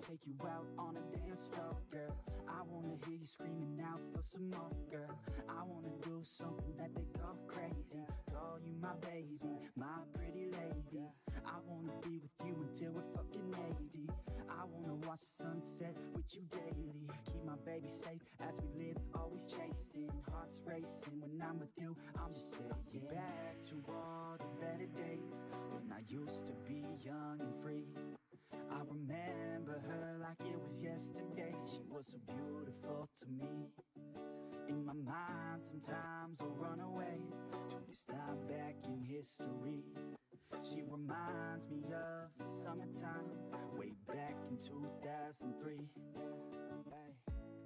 take you out on a dance floor, girl. I wanna hear you screaming out for some more, girl. I wanna do something that they call crazy. Call you my baby, my pretty lady. I wanna be with you until we're fucking 80. I wanna watch the sunset with you daily. Keep my baby safe as we live, always chasing. Hearts racing when I'm with you, I'm just saying. Back to all the better days when I used to be young and free. I remember her like it was yesterday. She was so beautiful to me. In my mind sometimes I'll run away to this time back in history. She reminds me of the summertime, way back in 2003.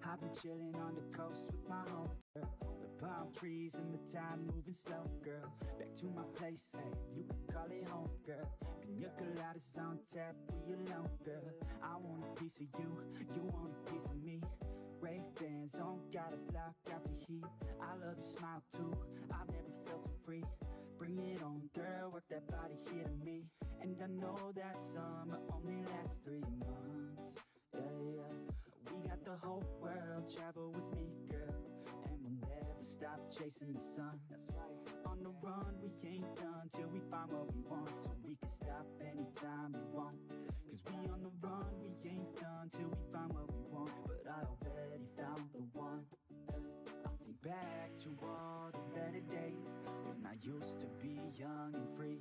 I've been chilling on the coast with my home girl. The palm trees and the time moving slow, girls. Back to my place, hey, you can call it home, girl. Pina coladas on tap, we alone, girl. I want a piece of you, you want a piece of me. Ray-Bans on, gotta block out the heat. I love your smile too, I've never felt so free. Bring it on, girl, work that body here to me. And I know that summer only lasts 3 months. Yeah, yeah. We got the whole world, travel with me, girl. And we'll never stop chasing the sun. That's right. On the run, we ain't done till we find what we want. So we can stop anytime we want. Cause we on the run, we ain't done till we find what we want. But I already found the one. I think back to all the better days when I used to be young and free.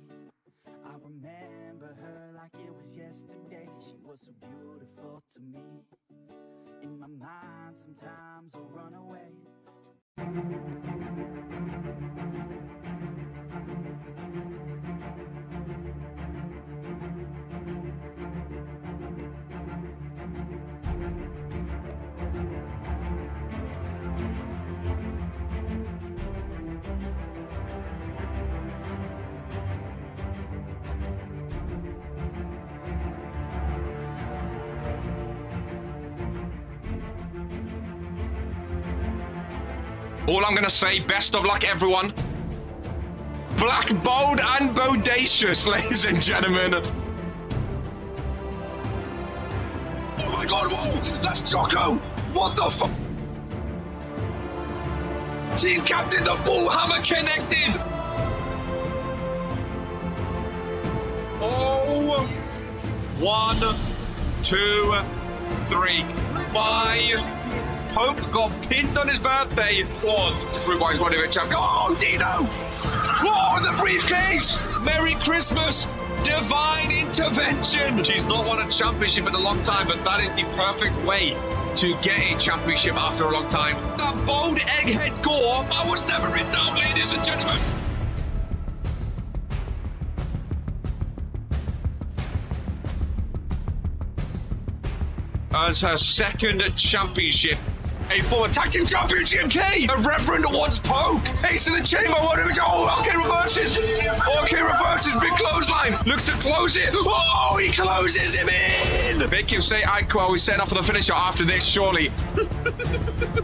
I remember her like it was yesterday. She was so beautiful to me. In my mind sometimes I'll run away. All I'm gonna say, best of luck, everyone. Black, bold, and bodacious, ladies and gentlemen. Oh my god, whoa! That's Jocko! What the fuck? Team captain, the ball hammer connected! Oh! 1, 2, 3. Bye! Pope got pinned on his birthday. What? Everybody's one of it, champ. Oh, Dino! Oh, the briefcase! Merry Christmas! Divine intervention! She's not won a championship in a long time, but that is the perfect way to get a championship after a long time. That bold egghead Gore, I was never in doubt, ladies and gentlemen. Earns her second championship. A former tag team champion, GMK! A Reverend wants Poke! Ace in the chamber, okay, reverses! Okay, reverses, big clothesline! Looks to close it! Oh, he closes him in! Make him say Iko, he's setting up for the finisher after this, surely.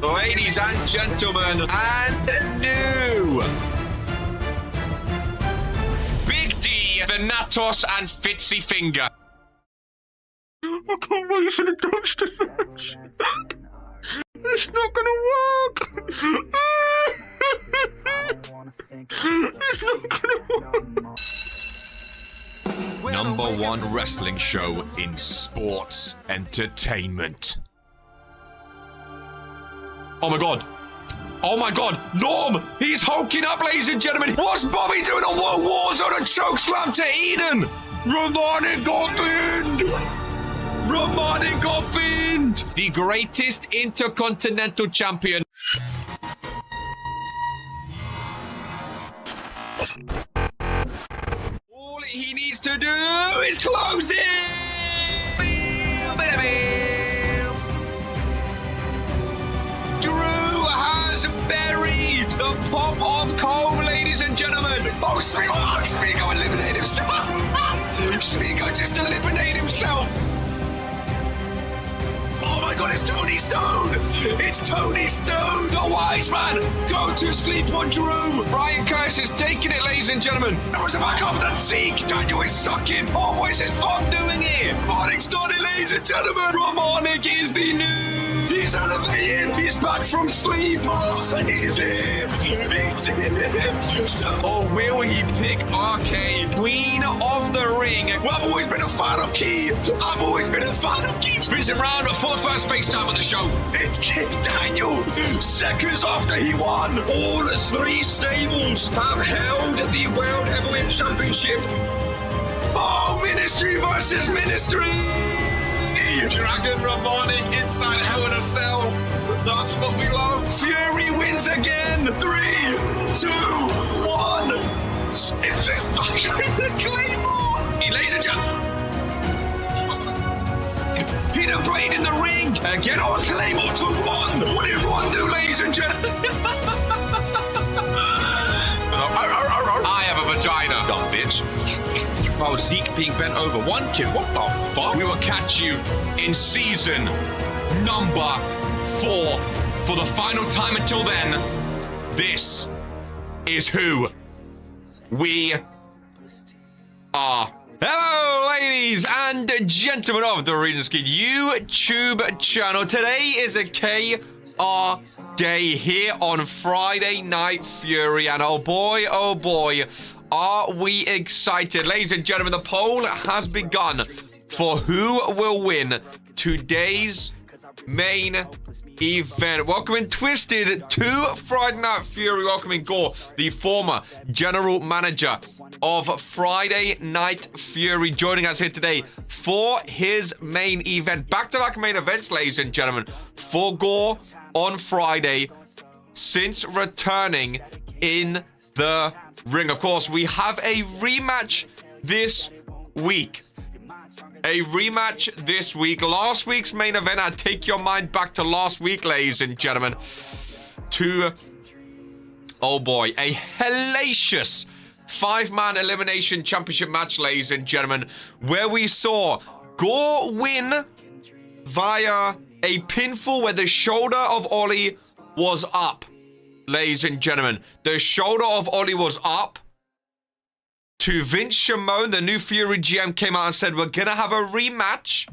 Ladies and gentlemen, and new! Big D, Venatos, and Fitzy Finger. I can't wait for the dumpster match. It's not gonna work! It's not gonna work! Number 1 wrestling show in sports entertainment. Oh my god! Oh my god! Norm! He's hulking up, ladies and gentlemen! What's Bobby doing on World Warzone? A chokeslam to Eden! Romani got pinned! Romani got pinned! The greatest Intercontinental champion. All he needs to do is close it! Drew has buried the pop of comb, ladies and gentlemen. Oh, Smigo eliminated himself. Smigo just eliminated himself. Oh my god, it's Tony Stone! It's Tony Stone! The wise man! Go to sleep on Drew! Brian Curse is taking it, ladies and gentlemen! There was a back up that Zeke! Daniel is sucking! Oh, what is his fun doing here? Onyx done it, ladies and gentlemen, Romanic is the new. He's elevated. He's back from sleep. And he's here. Or will he pick RK, Queen of the Ring? Well, I've always been a fan of Key. I've always been a fan of Key. Spins him round for the first FaceTime of the show. It's King Daniel. Seconds after he won, all three stables have held the World Heavyweight Championship. Oh, Ministry versus Ministry. Dragon Romanic inside Hell in a Cell. That's what we love. Fury wins again. 3, 2, 1. It's a Claymore. Ladies and gentlemen. Hit a blade in the ring. Get on Claymore to Ron. What did Ron do, ladies and gentlemen? I have a vagina. Dumb bitch. While Zeke being bent over. 1 kid. What the fuck? We will catch you in season number 4 for the final time. Until then, this is who we are. Hello, ladies and gentlemen of the Regentskid YouTube channel. Today is a KR day here on Friday Night Fury, and oh boy, are we excited. Ladies and gentlemen, the poll has begun for who will win today's main event. Welcoming Twisted to Friday Night Fury. Welcoming Gore, the former general manager of Friday Night Fury, joining us here today for his main event. Back-to-back main events, ladies and gentlemen, for Gore on Friday since returning in the ring. Of course, we have a rematch this week. Last week's main event, I'd take your mind back to last week, ladies and gentlemen, to, oh boy, a hellacious 5-man elimination championship match, ladies and gentlemen, where we saw Gore win via a pinfall where the shoulder of Ollie was up. Ladies and gentlemen, the shoulder of Ollie was up. To Vince Shimon, the new Fury GM, came out and said, we're going to have a rematch.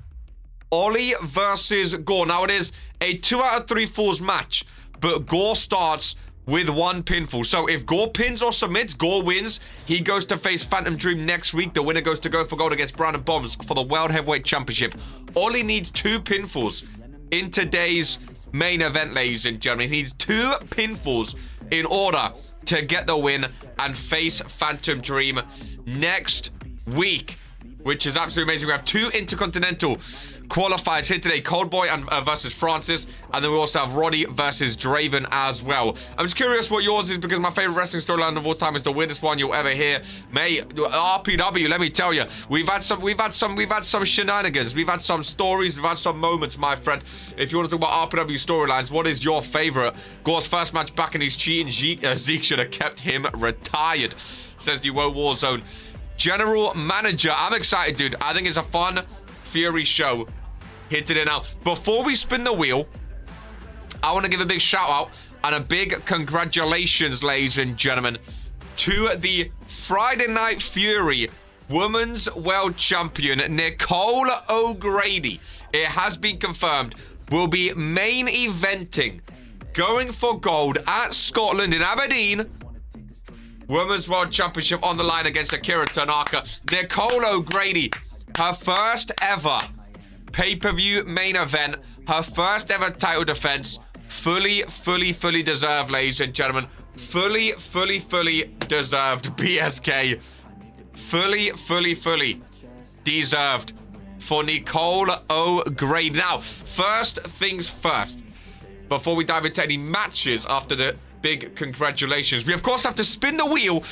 Ollie versus Gore. Now, it is a 2 out of 3 falls match, but Gore starts with 1 pinfall. So if Gore pins or submits, Gore wins. He goes to face Phantom Dream next week. The winner goes to go for gold against Brandon Bombs for the World Heavyweight Championship. Ollie needs 2 pinfalls in today's main event, ladies and gentlemen. He needs 2 pinfalls in order to get the win and face Phantom Dream next week, which is absolutely amazing. We have 2 Intercontinental qualifiers here today. Coldboy versus Francis, and then we also have Rody versus Draven as well. I'm just curious what yours is, because my favorite wrestling storyline of all time is the weirdest one you'll ever hear. Mate, RPW, let me tell you, we've had some shenanigans, we've had some stories, we've had some moments, my friend. If you want to talk about RPW storylines, what is your favorite? Gore's first match back, and he's cheating. Zeke should have kept him retired, says the Woe Warzone general manager. I'm excited, dude. I think it's a fun Fury show here today. Now, before we spin the wheel, I want to give a big shout out and a big congratulations, ladies and gentlemen, to the Friday Night Fury Women's World Champion, Nicole O'Grady. It has been confirmed will be main eventing, going for gold at Scotland in Aberdeen. Women's World Championship on the line against Akira Tanaka. Nicole O'Grady, her first ever pay-per-view main event, her first ever title defense, fully deserved, ladies and gentlemen. Fully deserved, BSK. Fully deserved for Nicole O'Grady. Now, first things first, before we dive into any matches after the big congratulations, we of course have to spin the wheel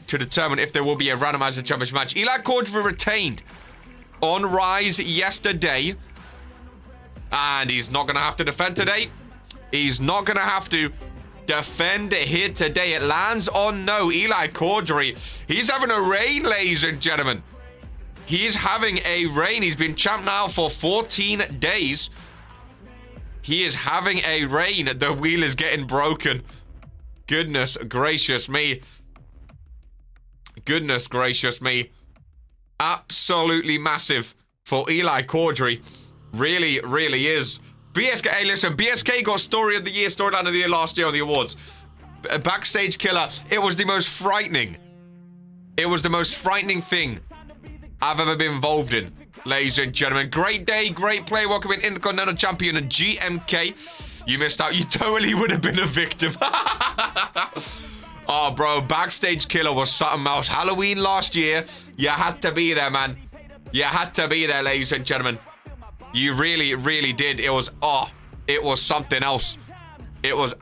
to determine if there will be a randomizer championship match. Eli Cordry retained on Rise yesterday, and he's not going to have to defend today. He's not going to have to defend here today. It lands on no. Eli Cordry, he's having a reign, ladies and gentlemen. He's having a reign. He's been champ now for 14 days. He is having a reign. The wheel is getting broken. Goodness gracious me. Goodness gracious me. Absolutely massive for Eli Corddry. Really, really is. BSK, hey, listen, BSK got Story of the Year, Storyline of the Year last year on the awards. Backstage Killer, it was the most frightening. It was the most frightening thing I've ever been involved in, ladies and gentlemen. Great day, great play. Welcome in Intercontinental Champion and GMK. You missed out. You totally would have been a victim. Oh, bro, Backstage Killer was something else. Halloween last year, you had to be there, man. You had to be there, ladies and gentlemen. You really, really did. It was, it was something else. It was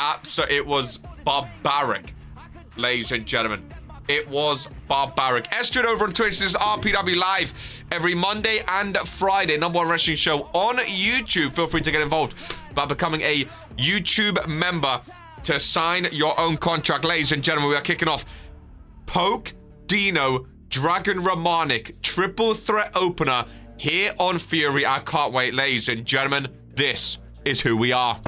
barbaric, ladies and gentlemen. It was barbaric. Estrid over on Twitch. This is RPW Live every Monday and Friday. #1 wrestling show on YouTube. Feel free to get involved by becoming a YouTube member to sign your own contract. Ladies and gentlemen, we are kicking off Poke, Dino, Dragon Romanic, triple threat opener here on Fury. I can't wait, ladies and gentlemen. This is who we are.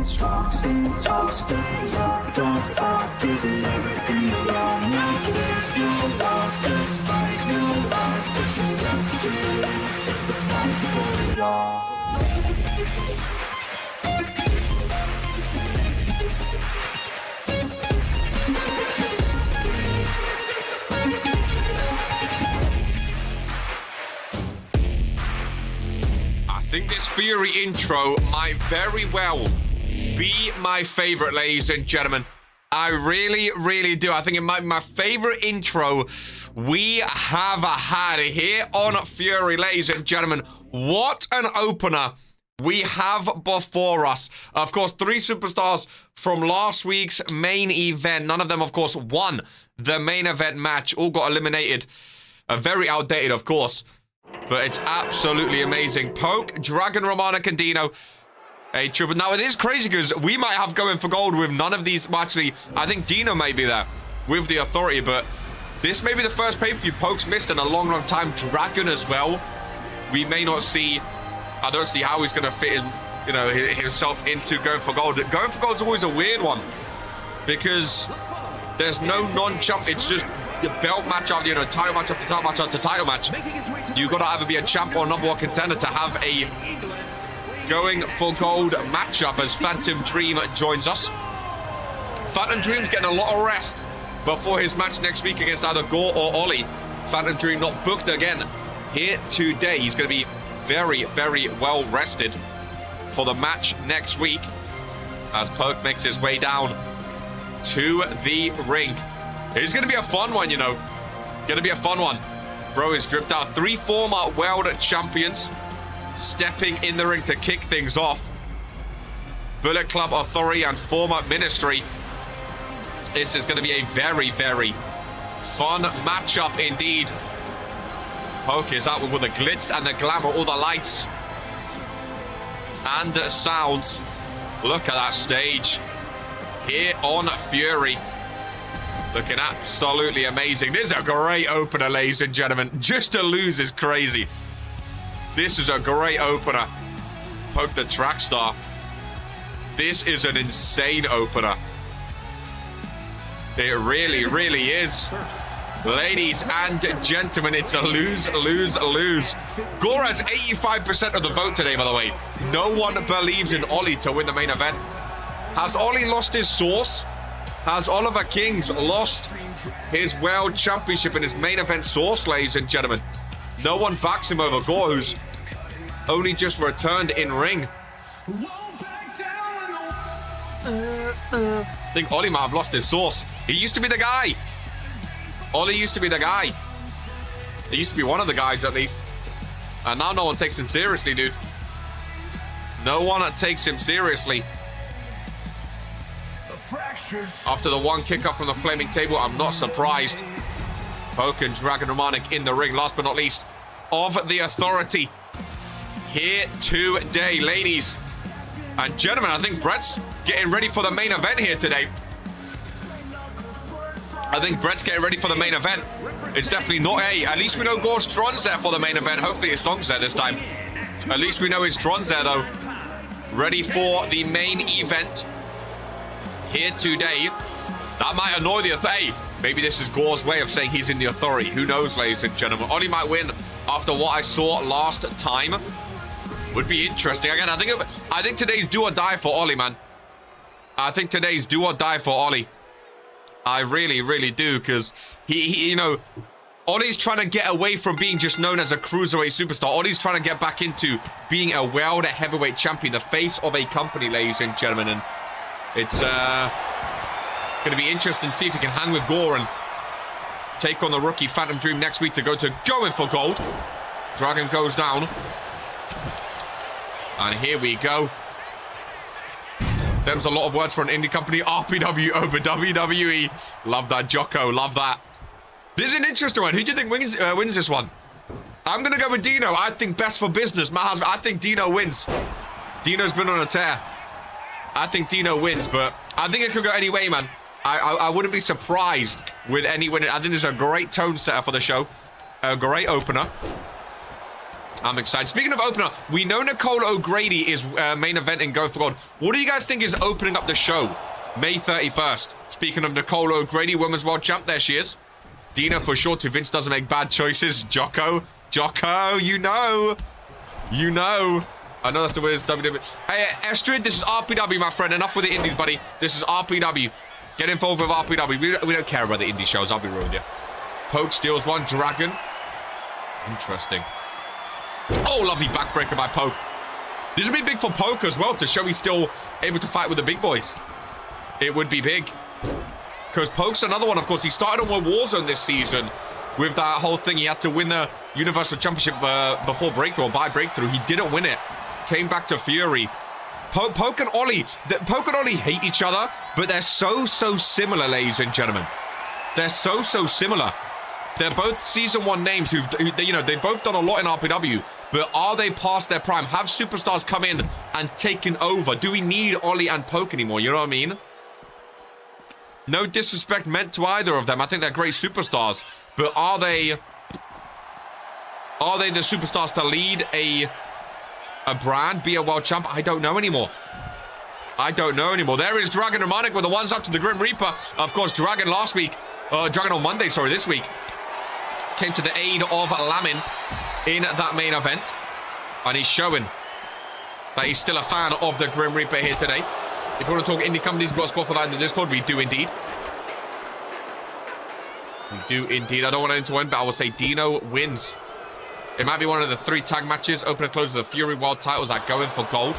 Strong, stand tall, stay up, don't fall, give it everything you want. No fears, no walls, just fight, no lies, push yourself to the limits, it's the fight for it all. I think this Fury intro might very well be my favorite, ladies and gentlemen. I really, really do. I think it might be my favorite intro we have had here on Fury, ladies and gentlemen. What an opener we have before us. Of course, 3 superstars from last week's main event. None of them, of course, won the main event match. All got eliminated. Very outdated, of course. But it's absolutely amazing. Poke, Dragon, Romanic, and Dino. A triple. Now, it is crazy because we might have going for gold with none of these. Well, actually, I think Dino may be there with the authority, but this may be the first pay-per-view Poke's missed in a long, long time. Dragon as well. We may not see. I don't see how he's going to fit in, you know, himself into going for gold. Going for gold's always a weird one because there's no non-champ. It's just the belt match after, you know, title match after title match after title match. You've got to either be a champ or #1 contender to have a going for gold matchup as Phantom Dream joins us. Phantom Dream's getting a lot of rest before his match next week against either Gore or Ollie. Phantom Dream not booked again here today. He's going to be very, very well rested for the match next week as Poke makes his way down to the ring. It's going to be a fun one, you know. Going to be a fun one. Bro is dripped out. 3 former world champions stepping in the ring to kick things off. Bullet Club Authority and former Ministry. This is going to be a very, very fun matchup indeed. Poke is out with the glitz and the glamour, all the lights and the sounds. Look at that stage here on Fury. Looking absolutely amazing. This is a great opener, ladies and gentlemen. Just to lose is crazy. This is a great opener. Poke the track star. This is an insane opener. It really, really is. Ladies and gentlemen, it's a lose, lose, lose. Gore has 85% of the vote today, by the way. No one believes in Ollie to win the main event. Has Ollie lost his source? Has Oliver Kings lost his World Championship and his main event source, ladies and gentlemen? No one backs him over Gore, who's only just returned in ring. I think Ollie might have lost his source. He used to be the guy. Ollie used to be the guy. He used to be one of the guys, at least. And now no one takes him seriously, dude. No one takes him seriously. After the one kick up from the flaming table, I'm not surprised. Poke and Dragon Romanic in the ring, last but not least, of the Authority. Here today, ladies and gentlemen. I think Brett's getting ready for the main event here today. I think Brett's getting ready for the main event. It's definitely not A. At least we know Gore's Tron's there for the main event. Hopefully his song's there this time. At least we know his Tron's there, though. Ready for the main event here today. That might annoy the Authority. Maybe this is Gore's way of saying he's in the Authority. Who knows, ladies and gentlemen. Ollie might win after what I saw last time. Would be interesting. Again, I think today's do or die for Ollie, man. I think today's do or die for Ollie. I really, really do, because he, you know, Ollie's trying to get away from being just known as a cruiserweight superstar. Ollie's trying to get back into being a world heavyweight champion, the face of a company, ladies and gentlemen. And it's going to be interesting to see if he can hang with Gore and take on the rookie Phantom Dream next week to going for gold. Dragon goes down. And here we go. Them's a lot of words for an indie company. RPW over WWE. Love that, Jocko. Love that. This is an interesting one. Who do you think wins this one? I'm going to go with Dino. I think best for business. My husband, I think Dino wins. Dino's been on a tear. I think Dino wins, but I think it could go any way, man. I wouldn't be surprised with any winning. I think this is a great tone setter for the show. A great opener. I'm excited. Speaking of opener, we know Nicole O'Grady is main eventing Go for Gold. What do you guys think is opening up the show May 31st? Speaking of Nicole O'Grady, Women's World Champ, there she is. Dina for sure too. Vince doesn't make bad choices. Jocko, you know. You know. I know that's the word is WWE. Hey, Estrid, this is RPW, my friend. Enough with the indies, buddy. This is RPW. Get involved with RPW. We don't care about the indie shows. I'll be real with you. Poke steals one. Dragon. Interesting. Oh, lovely backbreaker by Poke. This would be big for Poke as well, to show he's still able to fight with the big boys. It would be big. Because Poke's another one, of course. He started on Warzone this season with that whole thing. He had to win the Universal Championship before Breakthrough, or by Breakthrough. He didn't win it. Came back to Fury. Poke and Ollie hate each other, but they're so similar, ladies and gentlemen. They're so similar. They're both Season 1 names they've both done a lot in RPW, but are they past their prime? Have superstars come in and taken over? Do we need Ollie and Poke anymore? You know what I mean? No disrespect meant to either of them. I think they're great superstars, but are they the superstars to lead a brand, be a world champ? I don't know anymore. There is Dragon Romanic with the ones up to the Grim Reaper. Of course, Dragon Dragon on Monday, this week. Came to the aid of Lamin in that main event. And he's showing that he's still a fan of the Grim Reaper here today. If you want to talk indie companies, we've got a spot for that in the Discord. We do indeed. I don't want it to win, but I will say Dino wins. It might be one of the 3 tag matches. Open and close of the Fury World titles that go in for gold.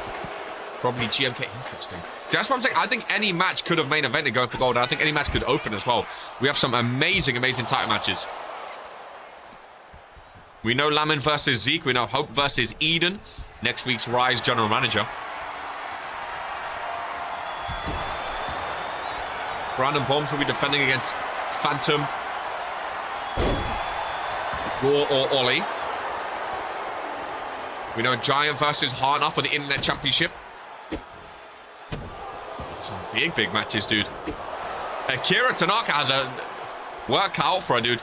Probably GMK. Interesting. See, that's what I'm saying. I think any match could have main evented going for gold. And I think any match could open as well. We have some amazing title matches. We know Lamin versus Zeke. We know Hope versus Eden. Next week's Rise General Manager. Brandon Bombs will be defending against Phantom, Gore or Ollie. We know Giant versus Harner for the Internet Championship. Some big matches, dude. Akira Tanaka has a work out for her, dude.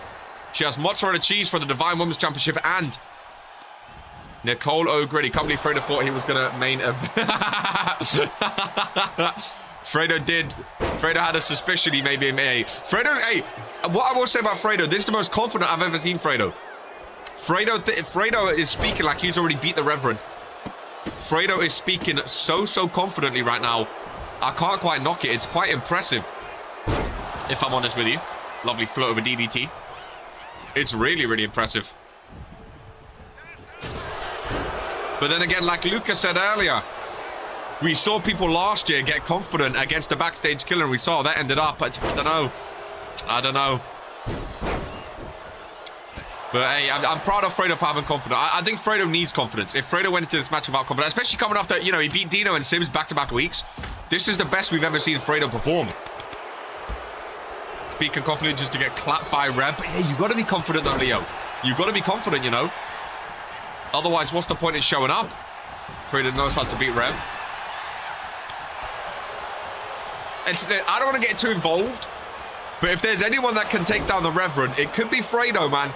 She has mozzarella cheese for the Divine Women's Championship and Nicole O'Grady. Can't believe Fredo thought he was going to main event. Fredo did. Fredo had a suspicion he may be a. Fredo, hey, what I will say about Fredo, this is the most confident I've ever seen Fredo. Fredo is speaking like he's already beat the Reverend. Fredo is speaking so confidently right now. I can't quite knock it. It's quite impressive, if I'm honest with you. Lovely float of a DDT. It's really, really impressive. But then again, like Lucas said earlier, we saw people last year get confident against the backstage killer, and we saw that ended up. I don't know. I don't know. But hey, I'm proud of Fredo for having confidence. I think Fredo needs confidence. If Fredo went into this match without confidence, especially coming after, you know, he beat Dino and Sims back-to-back weeks, this is the best we've ever seen Fredo perform. Speaking confident just to get clapped by Rev. But hey, you got to be confident though, Leo. You got to be confident, you know. Otherwise, what's the point in showing up? Fredo knows how to beat Rev. I don't want to get too involved, but if there's anyone that can take down the Reverend, it could be Fredo, man.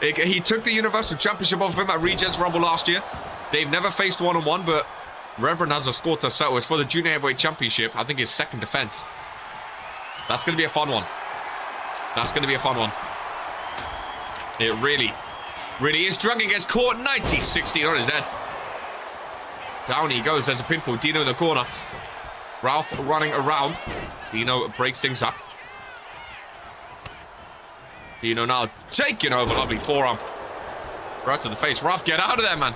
He took the Universal Championship off of him at Regents Rumble last year. They've never faced one-on-one, but Reverend has a score to settle. It's for the Junior Heavyweight Championship. I think his second defense. That's going to be a fun one. That's going to be a fun one. It really, really is. Dragon gets caught. 1916 on his head. Down he goes. There's a pinfall. Dino in the corner. Ralph running around. Dino breaks things up. Dino now taking over. Lovely forearm. Right to the face. Ralph, get out of there, man.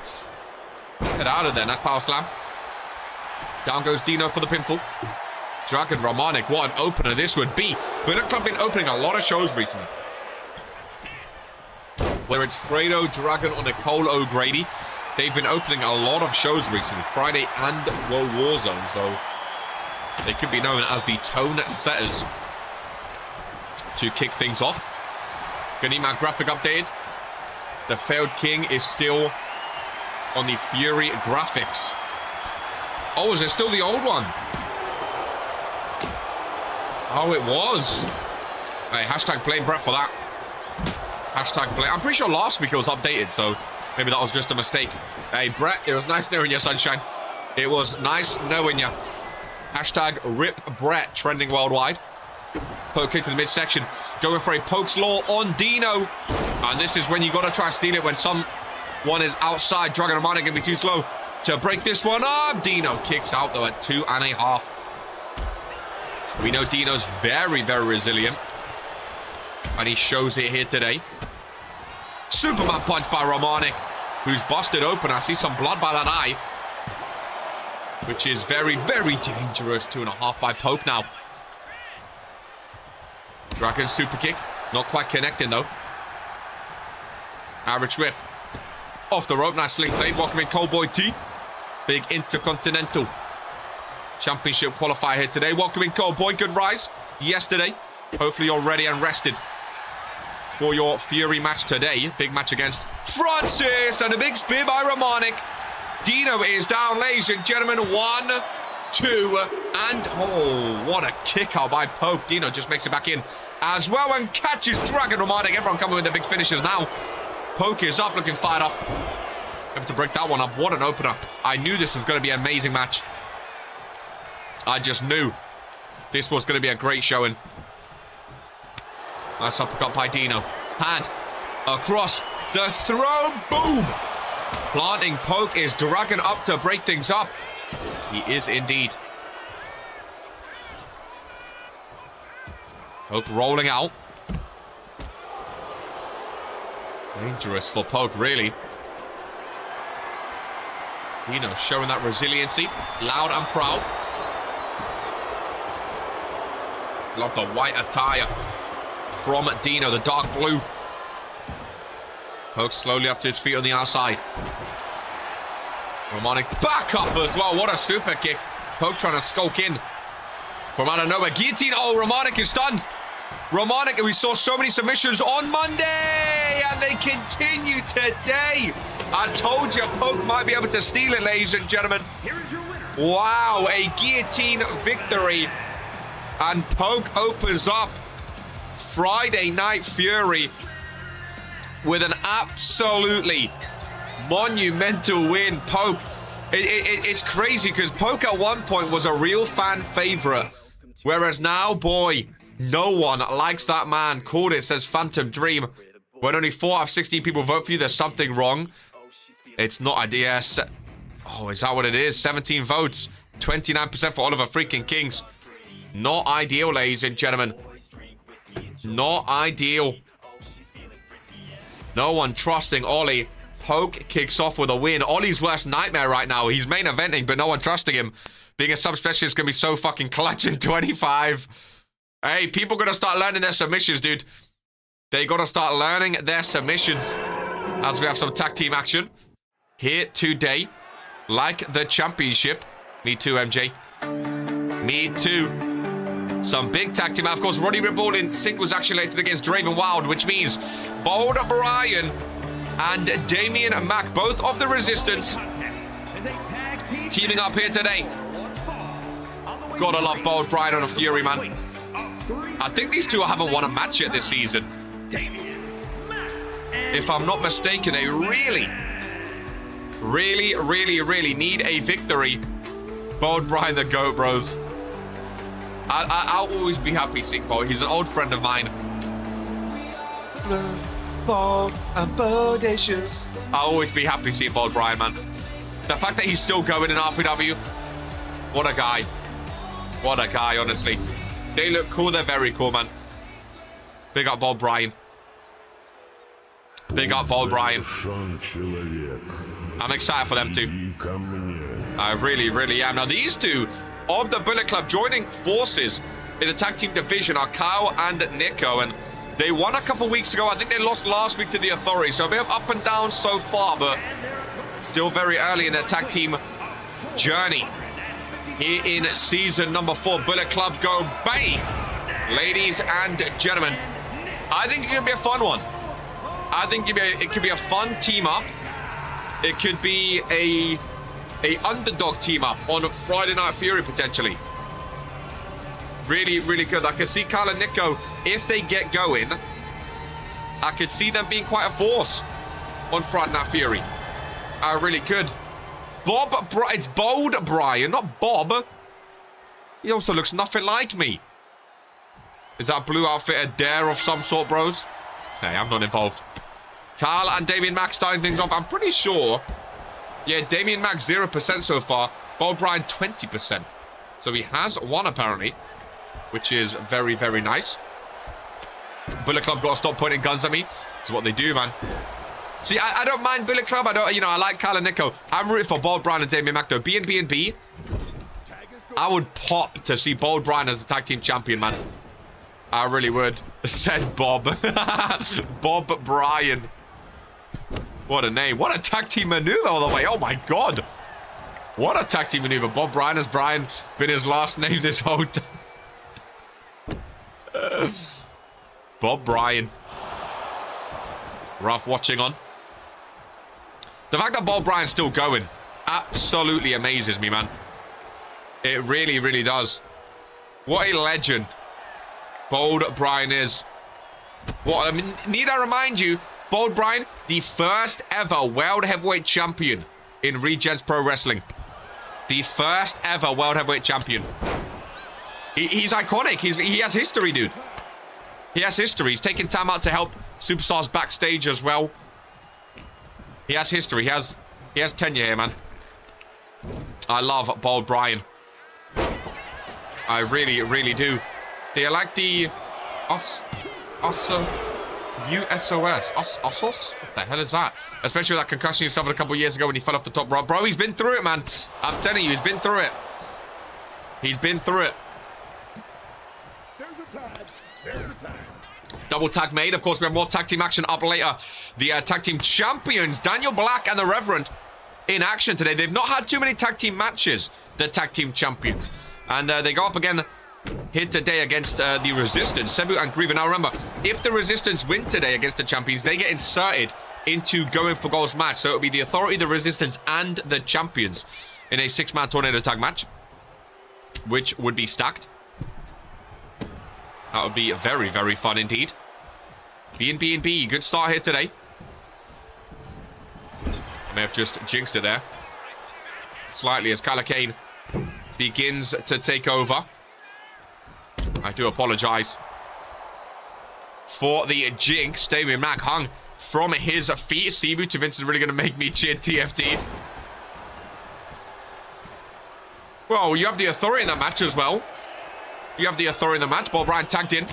Get out of there. Nice power slam. Down goes Dino for the pinfall. Dragon Romanic. What an opener this would be. Bullet Club been opening a lot of shows recently. Whether it's Fredo, Dragon, or Nicole O'Grady, they've been opening a lot of shows recently. Friday and World Warzone. So they could be known as the tone setters to kick things off. Gonna need my graphic updated. The failed king is still on the Fury graphics. Oh, is it still the old one? Oh, it was. Hey, hashtag blame Brett for that. Hashtag blame. I'm pretty sure last week it was updated, so maybe that was just a mistake. Hey, Brett, it was nice knowing you, sunshine. It was nice knowing you. Hashtag rip Brett, trending worldwide. Poke kick to the midsection. Going for a poke's law on Dino. And this is when you got to try and steal it when someone is outside. Dragon Romanic can be too slow to break this one up. Dino kicks out, though, at 2.5. We know Dino's very, very resilient. And he shows it here today. Superman punch by Romanic, who's busted open. I see some blood by that eye. Which is very, very dangerous. 2.5 by Poke now. Dragon super kick. Not quite connecting, though. Average whip. Off the rope. Nicely played. Welcome in Cowboy T. Big Intercontinental Championship qualifier here today. Welcome in Cowboy. Good rise yesterday. Hopefully you're ready and rested for your Fury match today. Big match against Francis. And a big spear by Romanic. Dino is down, ladies and gentlemen. 1, 2, and oh, what a kick out by Poke. Dino just makes it back in as well and catches Dragon Romanic. Everyone coming with the big finishes now. Poke is up, looking fired up. Able to break that one up. What an opener. I knew this was going to be an amazing match. I just knew this was going to be a great showing. Nice uppercut by Dino. Hand across the throw. Boom. Planting Poke. Is Dragon up to break things up? He is indeed. Poke rolling out. Dangerous for Poke, really. Dino showing that resiliency. Loud and proud. Love the white attire from Dino, the dark blue. Poke slowly up to his feet on the outside. Romanic back up as well. What a super kick. Poke trying to skulk in from out of nowhere. Guillotine. Oh, Romanic is stunned. Romanic, we saw so many submissions on Monday, and they continue today. I told you Poke might be able to steal it, ladies and gentlemen. Wow, a guillotine victory. And Poke opens up Friday Night Fury with an absolutely monumental win. Poke, it's crazy because Poke at one point was a real fan favorite, whereas now, boy, no one likes that man. Called it, says Phantom Dream. When only 4 out of 16 people vote for you, there's something wrong. It's not idea. Oh, is that what it is? 17 votes. 29% for Oliver freaking Kings. Not ideal, ladies and gentlemen. Not ideal. No one trusting Ollie. Poke kicks off with a win. Ollie's worst nightmare right now. He's main eventing, but no one trusting him. Being a subspecialist is going to be so fucking clutch in 25. Hey, people got to start learning their submissions, dude. They got to start learning their submissions. As we have some tag team action here today. Like the championship. Me too, MJ. Me too. Some big tag team. Of course, Rody Ribble in singles action later against Draven Wild, which means Bold Brian and Damian Mack, both of the Resistance, teaming up here today. Gotta love Bold Brian on a Fury, man. I think these two haven't won a match yet this season. If I'm not mistaken, they really need a victory. Bold Brian the GOAT, bros. I'll always be happy seeing Bold. He's an old friend of mine. Bold and bodacious. I'll always be happy seeing Bold Brian, man. The fact that he's still going in RPW. What a guy. What a guy, honestly. They look cool. They're very cool, man. Big up Bold Brian. Big up Bold Brian. I'm excited for them too. I really am. Now, these two of the Bullet Club joining forces in the tag team division are Kyle and Nico, and they won a couple weeks ago. I think they lost last week to the Authority, so a bit of up and down so far, but still very early in their tag team journey. Here in season number 4, Bullet Club go Bay. Ladies and gentlemen, I think it could be a fun one. I think it could be a fun team up. It could be a underdog team up on Friday Night Fury potentially. Really good. I can see Kyle and Nico, if they get going, I could see them being quite a force on Friday Night Fury. I really could. It's Bold Brian, not Bob. He also looks nothing like me. Is that blue outfit a dare of some sort, bros? Hey, I'm not involved. Kyle and Damian Mack starting things off. I'm pretty sure. Yeah, Damian Mack 0% so far. Bold Brian 20%. So he has won apparently, which is very nice. Bullet Club got to stop pointing guns at me. It's what they do, man. See, I don't mind Bullet Club. I like Kyle and Nico. I'm rooting for Bold Brian and Damian Mack though. B&B. I would pop to see Bold Brian as the tag team champion, man. I really would. Said Bob. Bob Brian. What a name. What a tag team maneuver all the way. Oh my god. What a tag team maneuver. Bob Brian, has Brian been his last name this whole time? Bob Brian. Rough watching on. The fact that Bob Brian's still going absolutely amazes me, man. It really does. What a legend Bold Brian is. What, need I remind you, Bold Brian, the first ever World Heavyweight Champion in Regents Pro Wrestling. The first ever World Heavyweight Champion. He's iconic. He has history, dude. He has history. He's taking time out to help superstars backstage as well. He has history. He has tenure here, man. I love Bold Brian. I really do. Do you like the USOS? What the hell is that? Especially with that concussion he suffered a couple years ago when he fell off the top rope. Bro, he's been through it, man. I'm telling you, he's been through it. He's been through it. There's a tag. Double tag made. Of course, we have more tag team action up later. The tag team champions, Daniel Black and the Reverend, in action today. They've not had too many tag team matches, the tag team champions. And they go up again here today against the Resistance, Cebu and Griever. Now remember, if the Resistance win today against the champions, they get inserted into Going for Gold's match. So it'll be the Authority, the Resistance, and the champions in a 6-man tornado tag match, which would be stacked. That would be very fun indeed. B&B, good start here today. I may have just jinxed it there slightly as Kane begins to take over. I do apologize for the jinx. Damian Mack hung from his feet. Cebu to Vince is really going to make me cheer TFT. Well, you have the authority in that match as well. You have the authority in the match. Bob Bryan tagged in.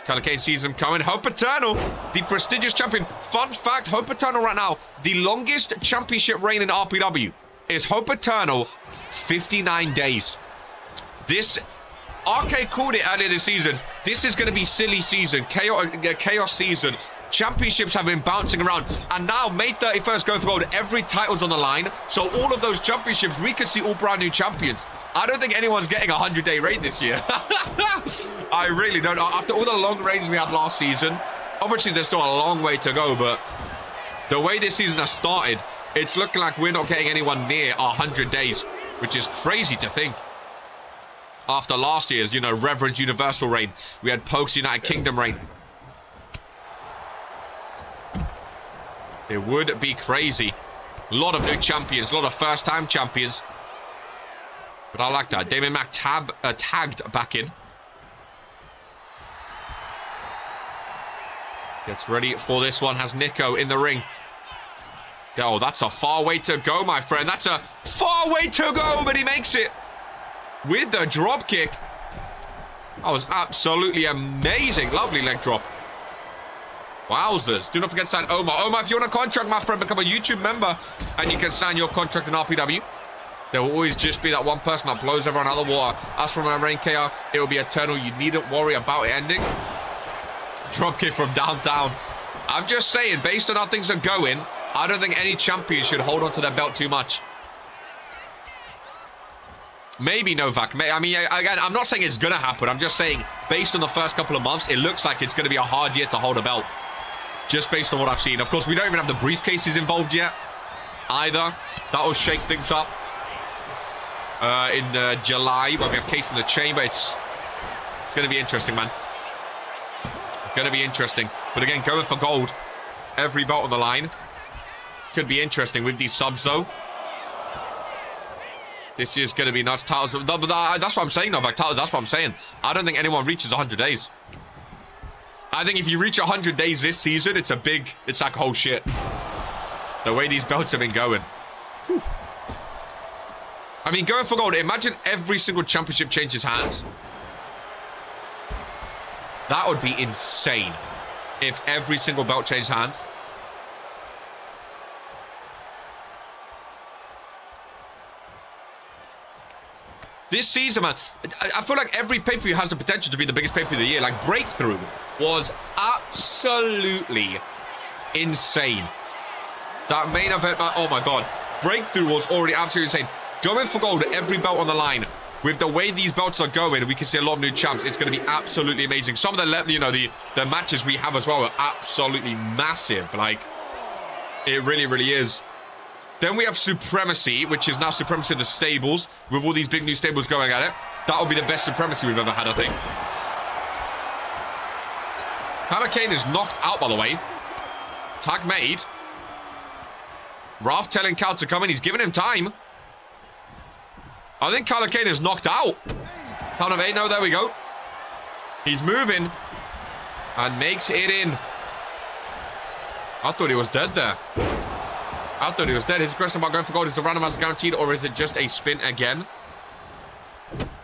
Kane sees him coming. Hope Eternal, the prestigious champion. Fun fact, Hope Eternal right now, the longest championship reign in RPW is Hope Eternal, 59 days. This, RK called it earlier this season. This is going to be silly season, chaos season. Championships have been bouncing around. And now, May 31st, going for gold, every title's on the line. So all of those championships, we could see all brand new champions. I don't think anyone's getting a 100-day reign this year. I really don't know. After all the long reigns we had last season, obviously there's still a long way to go, but the way this season has started, it's looking like we're not getting anyone near 100 days, which is crazy to think. After last year's, you know, Reverend Universal reign, we had Pokes United Kingdom reign. It would be crazy. A lot of new champions, a lot of first-time champions. But I like that. Damien Mack tagged back in. Gets ready for this one. Has Nico in the ring. Oh, that's a far way to go, my friend. That's a far way to go, but he makes it. With the drop kick. That was absolutely amazing. Lovely leg drop. Wowzers. Do not forget to sign Omar. Omar, if you want a contract, my friend, become a YouTube member and you can sign your contract in RPW. There will always just be that one person that blows everyone out of the water. As for my reign KR, it will be eternal. You needn't worry about it ending. Dropkick from downtown. I'm just saying, based on how things are going, I don't think any champion should hold on to their belt too much. Maybe Novak. I mean, again, I'm not saying it's going to happen. I'm just saying, based on the first couple of months, it looks like it's going to be a hard year to hold a belt. Just based on what I've seen. Of course, we don't even have the briefcases involved yet. Either. That will shake things up. In July, when we have Case in the Chamber, it's going to be interesting, man. Going to be interesting. But again, going for gold. Every belt on the line. Could be interesting with these subs, though. This is going to be nuts. That's what I'm saying, Novak. That's what I'm saying. I don't think anyone reaches 100 days. I think if you reach 100 days this season, it's like, oh shit. The way these belts have been going. Whew. I mean, going for gold, imagine every single championship changes hands. That would be insane. If every single belt changed hands. This season, man, I feel like every pay-per-view has the potential to be the biggest pay-per-view of the year. Like, Breakthrough was absolutely insane. That main event, oh my god. Breakthrough was already absolutely insane. Going for gold, every belt on the line. With the way these belts are going, we can see a lot of new champs. It's going to be absolutely amazing. Some of the, you know, the matches we have as well are absolutely massive. Like, it really, really is. Then we have Supremacy, which is now Supremacy of the Stables. With all these big new stables going at it. That will be the best Supremacy we've ever had, I think. Kane is knocked out, by the way. Tag made. Ralph telling Cal to come in. He's giving him time. I think Kane is knocked out. Count of 8. No, there we go. He's moving. And makes it in. I thought he was dead there. I thought he was dead. His question about going for gold, is the randomizer guaranteed or is it just a spin again?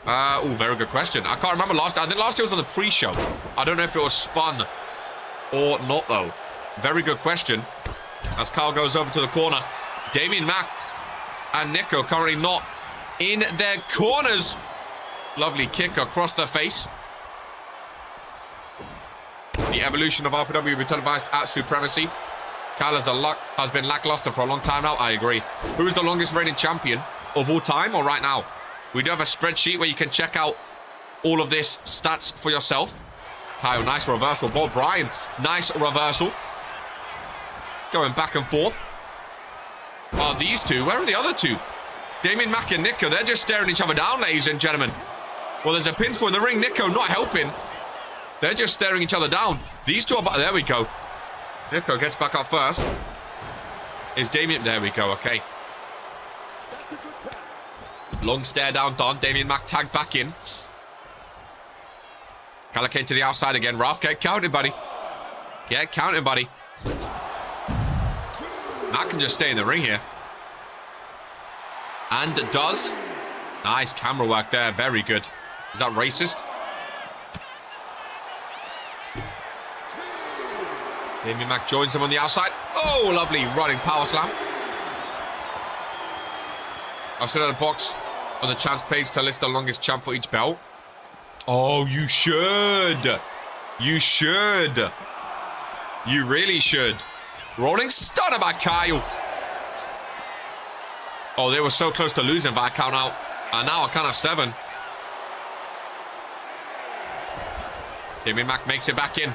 Oh, very good question. I can't remember last. I think last year was on the pre-show. I don't know if it was spun or not, though. Very good question. As Kyle goes over to the corner. Damien Mack and Nico currently not in their corners. Lovely kick across the face. The evolution of RPW will be televised at Supremacy. Kyle has been lackluster for a long time now. I agree. Who is the longest reigning champion of all time or right now? We do have a spreadsheet where you can check out all of this stats for yourself. Kyle, nice reversal. Bob Bryan, nice reversal. Going back and forth. Oh, these two. Where are the other two? Damien Mack and Nico. They're just staring each other down, ladies and gentlemen. Well, there's a pinfall in the ring. Nico not helping. They're just staring each other down. These two are... There we go. Nico gets back up first. Is Damien... There we go. Okay. Long stare down done. Damien Mack tagged back in. Kane to the outside again. Ralph, get counted, buddy. Get counted, buddy. Mack can just stay in the ring here. And it does. Nice camera work there. Very good. Is that racist? Damien Mack joins him on the outside. Oh, lovely running power slam. I'll sit at a box on the champs page to list the longest champ for each belt. Oh, you should. You should. You really should. Rolling stunner by Kyle. Oh, they were so close to losing by a count out. And now a count of 7. Damien Mack makes it back in.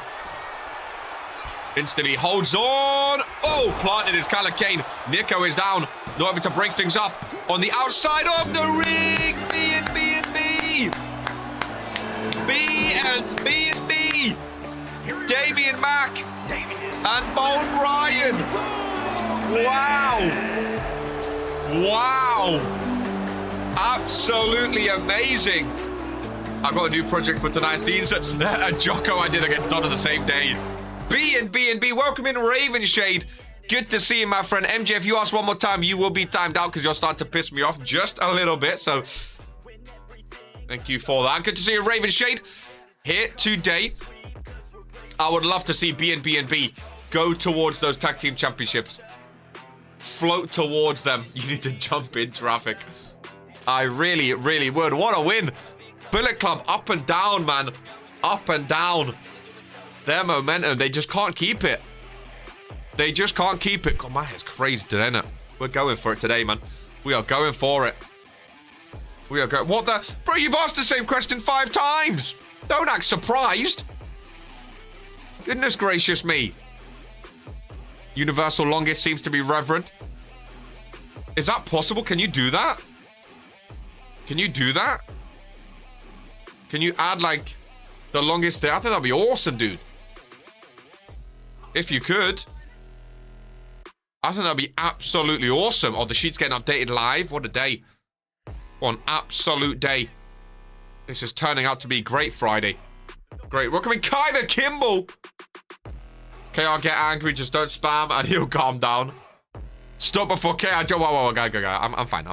Instantly holds on. Oh, planted is Kyler Kane. Nico is down. Not able to break things up. On the outside of the ring. B&B. B&B. Damien Mack. And Bo Bryan. Wow. Wow. Absolutely amazing. I've got a new project for tonight's scenes. A Jocko I did against Don on the same day. B&B. Welcome in, Ravenshade. Good to see you, my friend. MJ, if you ask one more time, you will be timed out because you're starting to piss me off just a little bit. So, thank you for that. Good to see you, Ravenshade. Here today, I would love to see B&B go towards those tag team championships. Float towards them. You need to jump in traffic. I really, really would. What a win. Bullet Club up and down, man. Up and down. Their momentum, they just can't keep it. They just can't keep it. God, my head's crazy today, isn't it? We're going for it today, man. We are going for it. We are going... What the... Bro, you've asked the same question 5 times. Don't act surprised. Goodness gracious me. Universal longest seems to be Reverend. Is that possible? Can you do that? Can you do that? Can you add, like, the longest there? I think that'd be awesome, dude. If you could. I think that'd be absolutely awesome. Oh, the sheet's getting updated live. What a day. What an absolute day. This is turning out to be great Friday. Great. Welcoming Kyler Kimball. KR, get angry. Just don't spam and he'll calm down. Stop before KR. Whoa. Go. I'm fine.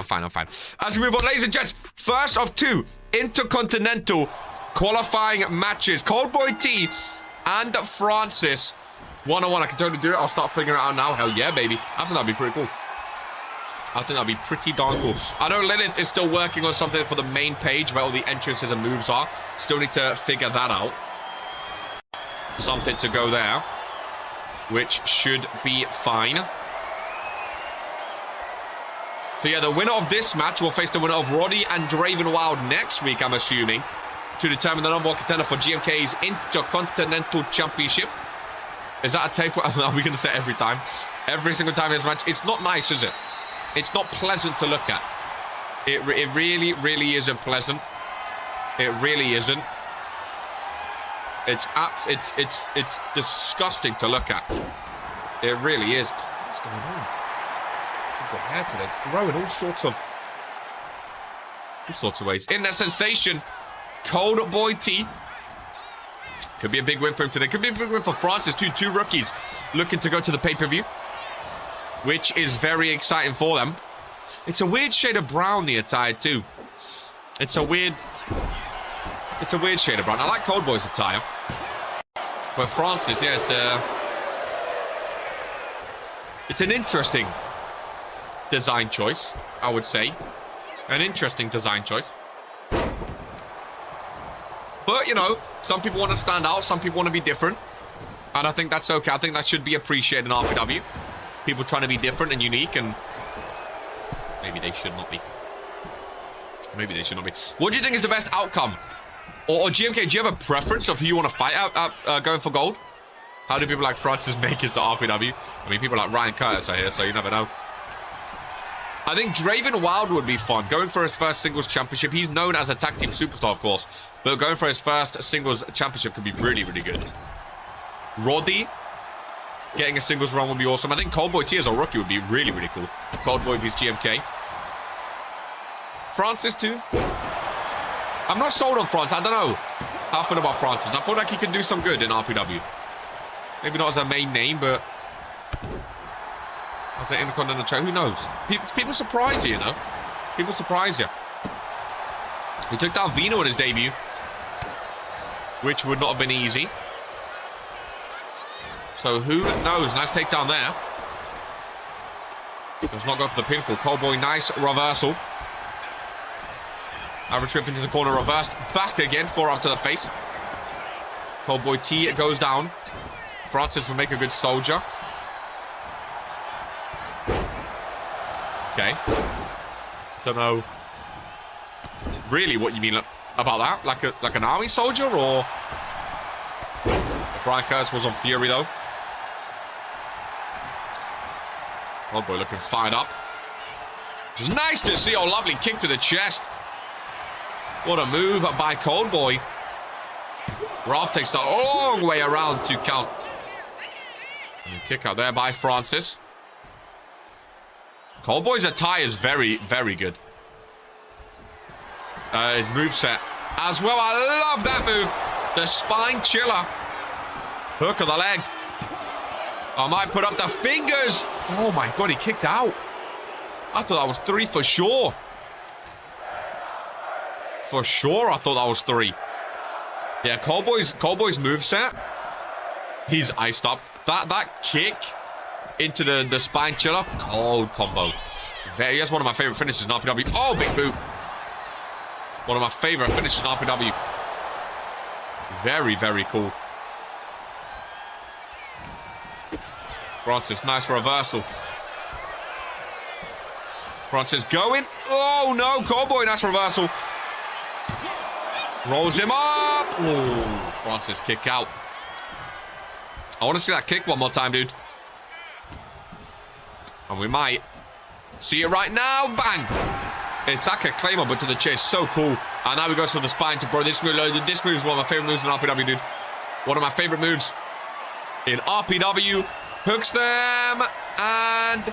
As we move on, ladies and gents. First of 2 Intercontinental qualifying matches. Coldboy T and Francis. One-on-one, I can totally do it. I'll start figuring it out now. Hell yeah, baby. I think that'd be pretty cool. I think that'd be pretty darn cool. I know Lilith is still working on something for the main page where all the entrances and moves are. Still need to figure that out. Something to go there. Which should be fine. So yeah, the winner of this match will face the winner of Rody and Draven Wild next week, I'm assuming, to determine the number 1 contender for GMK's Intercontinental Championship. Is that a tape? Are we going to say every time? Every single time in this match? It's not nice, is it? It's not pleasant to look at. It really, really isn't pleasant. It really isn't. It's disgusting to look at. It really is. What's going on? I've got hair today. It's growing all sorts of ways. In that sensation, Cold Boy T. Could be a big win for him today. Could be a big win for Francis too. 2 rookies looking to go to the pay-per-view, which is very exciting for them. It's a weird shade of brown, the attire too. It's a weird shade of brown. I like Cold Boy's attire. But Francis, yeah, it's an interesting design choice, I would say. An interesting design choice. But, you know, some people want to stand out. Some people want to be different. And I think that's okay. I think that should be appreciated in RPW. People trying to be different and unique, and maybe they should not be. Maybe they should not be. What do you think is the best outcome? Or GMK, do you have a preference of who you want to fight out going for gold? How do people like Francis make it to RPW? I mean, people like Ryan Curtis are here, so you never know. I think Draven Wild would be fun. Going for his first singles championship. He's known as a tag team superstar, of course. But going for his first singles championship could be really, really good. Rody getting a singles run would be awesome. I think Coldboy T as a rookie would be really, really cool. Coldboy vs GMK. Francis too. I'm not sold on Francis. I don't know how I feel about Francis. I feel like he can do some good in RPW. Maybe not as a main name, but as an Intercontinental champ, who knows? People surprise you, you know? People surprise you. He took down Vino in his debut, which would not have been easy. So who knows? Nice takedown there. Does not go for the pinfall. Coldboy, nice reversal. Average trip into the corner, reversed. Back again, forearm to the face. Coldboy T goes down. Francis will make a good soldier. Okay. Don't know really what you mean about that. Like an army soldier, or... Brian Curtis was on Fury, though. Coldboy looking fired up. Which is nice to see. Oh, lovely kick to the chest. What a move by Coldboy. Ralph takes the long way around to count. And kick out there by Francis. Coldboy's attire is very, very good. His moveset as well. I love that move. The spine chiller. Hook of the leg. I might put up the fingers. Oh my god, he kicked out. I thought that was 3 for sure. For sure, I thought that was 3. Yeah, Coldboy's moveset. He's iced up. That kick into the spine chiller. Cold combo. He has one of my favorite finishes in RPW. Oh, big boot. One of my favorite finishes in RPW. Very, very cool. Francis, nice reversal. Francis going. Oh, no. Coldboy, nice reversal. Rolls him up. Oh, Francis kick out. I want to see that kick one more time, dude. And we might see it right now. Bang. It's like a claymore, but to the chest. So cool. And now he goes for the spine to bro. This move is one of my favorite moves in RPW, dude. One of my favorite moves in RPW. Hooks them. And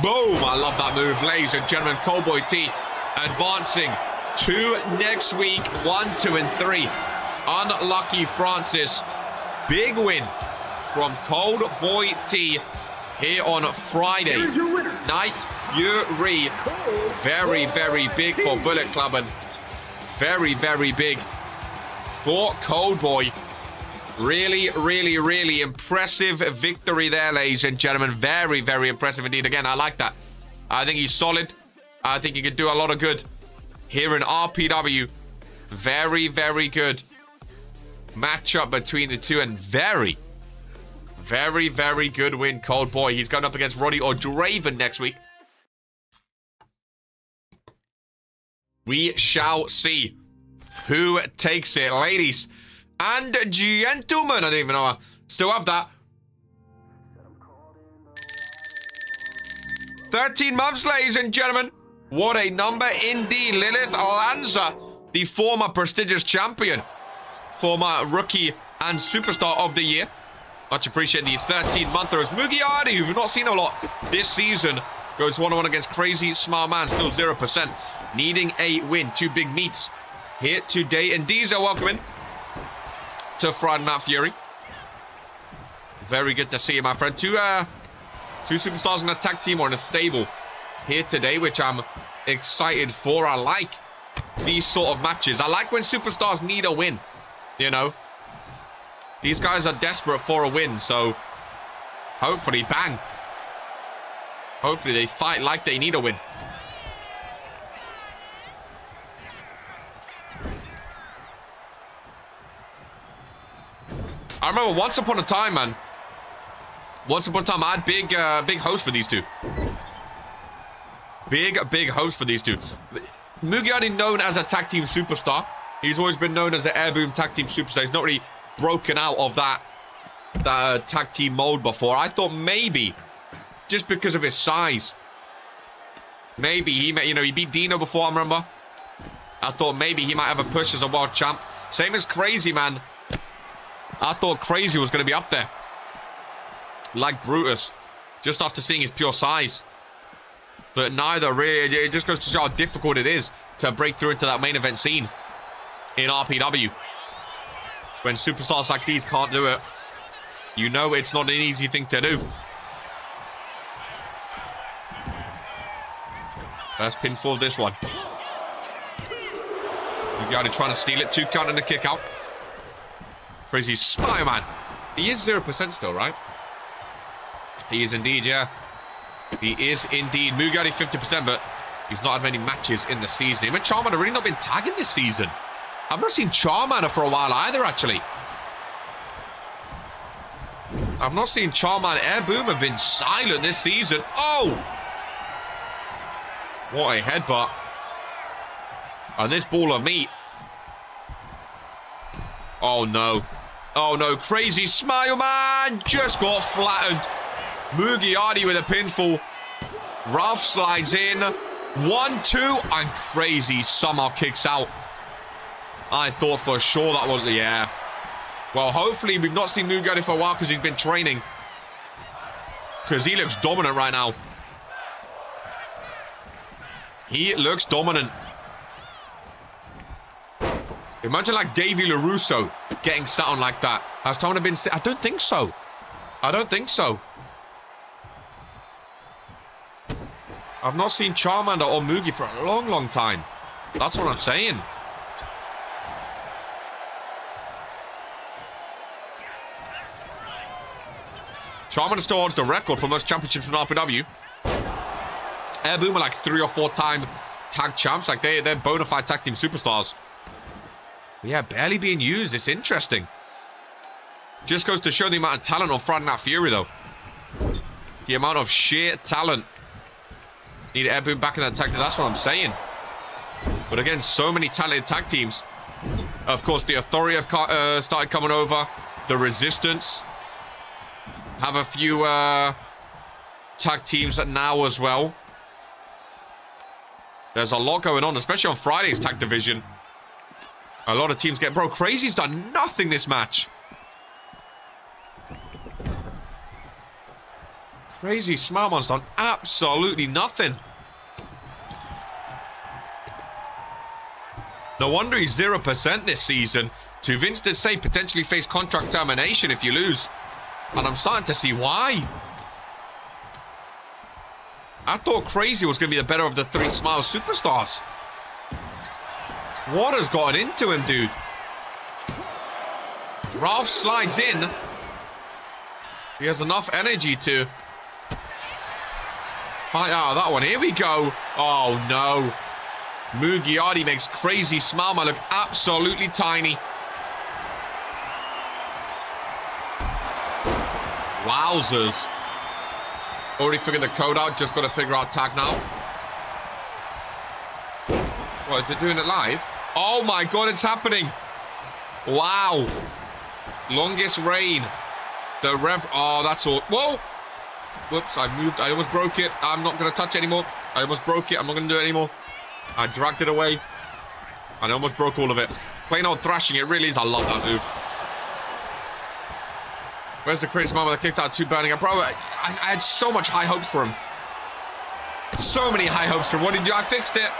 boom. I love that move, ladies and gentlemen. Coldboy T advancing to next week. 1, 2, and 3. Unlucky Francis. Big win from Coldboy T here on Friday. Night Fury. Very, very big for Bullet Club and very, very big for Coldboy. Really, really, really impressive victory there, ladies and gentlemen. Very, very impressive indeed. Again, I like that. I think he's solid. I think he could do a lot of good here in RPW. Very, very good matchup between the two and very, very, very good win, Coldboy. He's going up against Rody or Draven next week. We shall see who takes it, ladies and gentlemen. I don't even know. I still have that. 13 months, ladies and gentlemen. What a number indeed. Lilith Lanza, the former prestigious champion, former rookie and superstar of the year. Much appreciate the 13-monthers. Mugiardi, who we've not seen a lot this season, goes 1-1 against Crazy Smileman, still 0%. Needing a win. 2 big meets here today. And Diesel, welcome in to Friday Night Fury. Very good to see you, my friend. Two superstars in a tag team or in a stable here today, which I'm excited for. I like these sort of matches. I like when superstars need a win, you know. These guys are desperate for a win, so hopefully, bang. Hopefully they fight like they need a win. I remember once upon a time, man. Once upon a time, I had big hopes for these two. Big hopes for these two. Mugiardi, known as a tag team superstar. He's always been known as an Airboom tag team superstar. He's not really broken out of that tag team mold before. I thought maybe, just because of his size, maybe he beat Dino before, I remember. I thought maybe he might have a push as a world champ. Same as Crazy, man. I thought Crazy was going to be up there. Like Brutus. Just after seeing his pure size. But neither really. It just goes to show how difficult it is to break through into that main event scene in RPW. When superstars like these can't do it, you know it's not an easy thing to do. First pinfall of this one. Mugiardi trying to steal it. 2 count and a kick out. Crazy Smileman. He is 0% still, right? He is indeed, yeah. He is indeed. Mugiardi 50%, but he's not had many matches in the season. Him and Charmander have really not been tagging this season. I've not seen Charmander for a while either, actually. I've not seen Charmander. Air Boom have been silent this season. Oh! What a headbutt. And this ball of meat. Oh, no. Oh, no. Crazy Smileman just got flattened. Mugiardi with a pinfall. Ralph slides in. 1-2. And Crazy somehow kicks out. I thought for sure that was... Yeah. Well, hopefully we've not seen Mugiardi for a while because he's been training. Because he looks dominant right now. He looks dominant. Imagine like Davey LaRusso getting sat on like that. Has Charmander been... I don't think so. I don't think so. I've not seen Charmander or Mugi for a long, long time. That's what I'm saying. Charmander still holds the record for most championships in RPW. Air Boom are like 3 or 4 time tag champs. Like they're bona fide tag team superstars. But yeah, barely being used. It's interesting. Just goes to show the amount of talent on Friday Night Fury, though. The amount of sheer talent. Need Air Boom back in that tag team. That's what I'm saying. But again, so many talented tag teams. Of course, the Authority have started coming over. The Resistance have a few tag teams now as well. There's a lot going on, especially on Friday's tag division. A lot of teams get... Bro, Crazy's done nothing this match. Crazy Smileman's done absolutely nothing. No wonder he's 0% this season. To Vince did say potentially face contract termination if you lose. And I'm starting to see why. I thought Crazy was going to be the better of the 3 Smile superstars. What has gotten into him, dude? Ralph slides in. He has enough energy to fight out of that one. Here we go. Oh, no. Mugiardi makes Crazy Smileman look absolutely tiny. Wowzers. Already figured the code out. Just got to figure out tag now. What, is it doing it live? Oh my god, it's happening. Wow. Longest reign. The rev... Oh, that's all. Whoa. Whoops, I moved. I almost broke it. I'm not going to touch it anymore. I almost broke it. I'm not going to do it anymore. I dragged it away. And I almost broke all of it. Plain old thrashing. It really is. I love that move. Where's the Crazy Smileman that kicked out 2 burning? Bro, I had so much high hopes for him. So many high hopes for him. What did he do? I fixed it.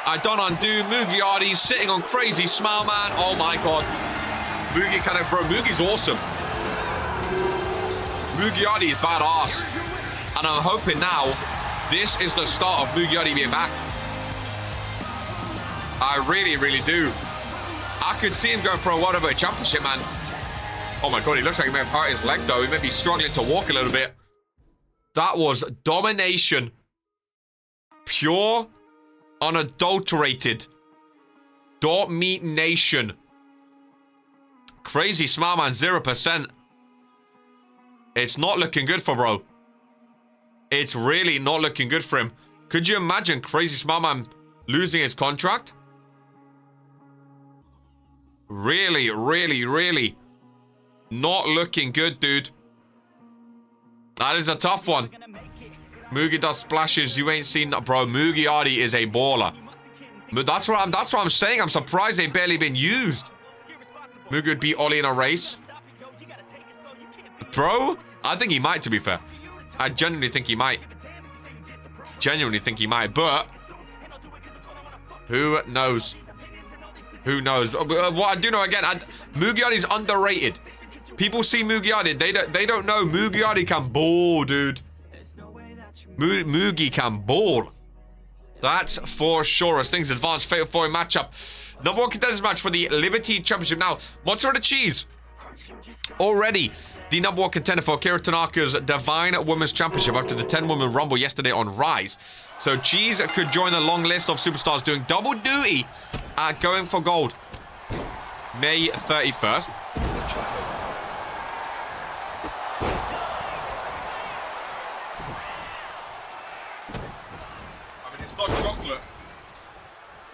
I don't undo. Mugiardi sitting on Crazy Smileman. Oh my god. Mugi kind of... Bro, Mugi's awesome. Mugiardi is badass. And I'm hoping now this is the start of Mugiardi being back. I really, really do. I could see him going for a World Heavyweight Championship, man. Oh my god, he looks like he may have hurt his leg, though. He may be struggling to walk a little bit. That was domination. Pure, unadulterated. Dort Meat Nation. Crazy Smileman, 0%. It's not looking good for bro. It's really not looking good for him. Could you imagine Crazy Smileman losing his contract? Really, really, really not looking good, dude. That is a tough one. Mugi does splashes. You ain't seen that, bro. Mugiardi is a baller. That's what I'm saying. I'm surprised they've barely been used. Mugi would beat Ollie in a race. Bro, I think he might, to be fair. I genuinely think he might. Genuinely think he might, but who knows? Who knows? What I do know, again, Mugiardi's underrated. People see Mugiardi, they don't know Mugiardi can ball, dude. Mugi can ball. That's for sure as things advance. Fatal 4 matchup. Number 1 contenders match for the Liberty Championship. Now, mozzarella cheese. Already the number 1 contender for Akira Tanaka's Divine Women's Championship after the 10-woman Rumble yesterday on Rise. So Cheese could join the long list of superstars doing double duty at Going for Gold. May 31st.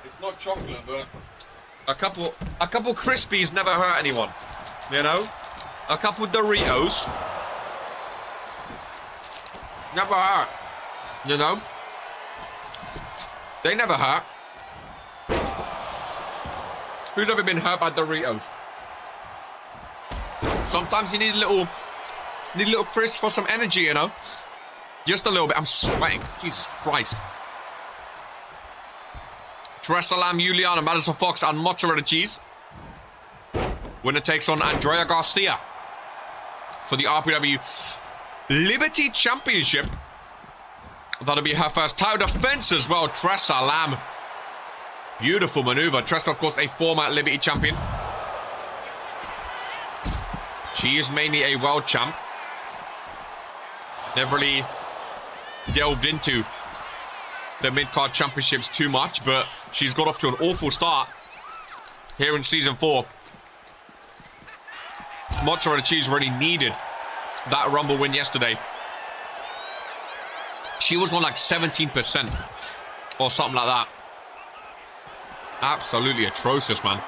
It's not chocolate, but a couple Crispies never hurt anyone, you know? A couple Doritos never hurt, you know? They never hurt. Who's ever been hurt by Doritos? Sometimes you need a little crisp for some energy, you know? Just a little bit. I'm sweating. Jesus Christ. Tresalam, Juliana, Madison Fox, and mozzarella cheese. Winner takes on Andrea Garcia for the RPW Liberty Championship. That'll be her first title defense as well. Tresalam. Beautiful maneuver. Tressa, of course, a former Liberty champion. She is mainly a world champ. Never really delved into the mid-card championships too much, but she's got off to an awful start here in season 4. Mozzarella cheese really needed that Rumble win yesterday. She was on like 17% or something like that. Absolutely atrocious, man.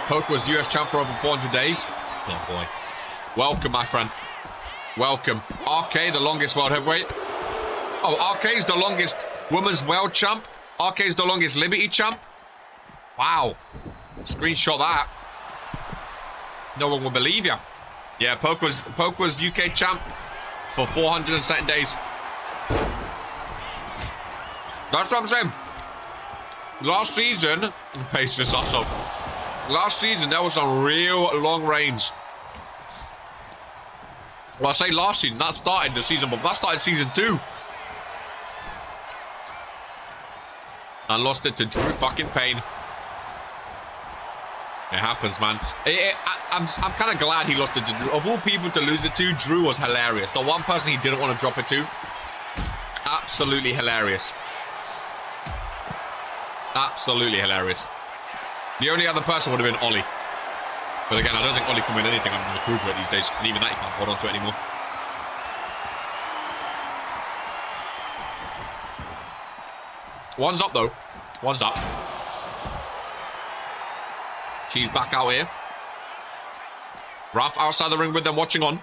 Poke was US champ for over 400 days. Oh boy. Welcome, my friend. Welcome. RK, the longest world heavyweight. Oh, RK is the longest women's world champ. RK is the longest Liberty champ. Wow. Screenshot that. No one will believe you. Yeah, Poke was UK champ for 400 and something days. That's what I'm saying. Last season, pace this also. Last season, there was some real long reigns. Well, I say last season, that started the season, but that started season 2. And lost it to Drew fucking Payne. It happens, man. I'm kind of glad he lost it to Drew. Of all people to lose it to, Drew was hilarious. The one person he didn't want to drop it to. Absolutely hilarious. Absolutely hilarious. The only other person would have been Ollie. But again, I don't think Ollie can win anything on the cruiserweight these days. And even that, you can't hold on to it anymore. One's up, though. One's up. She's back out here. Raf outside the ring with them, watching on.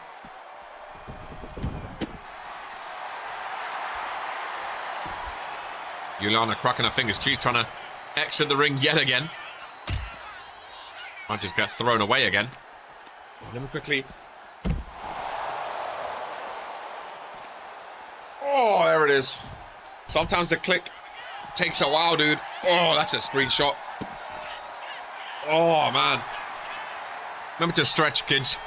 Juliana cracking her fingers. She's trying to exit the ring yet again. Might just get thrown away again. Let me quickly. Oh, there it is. Sometimes the click takes a while, dude. Oh, that's a screenshot. Oh, man. Remember to stretch, kids.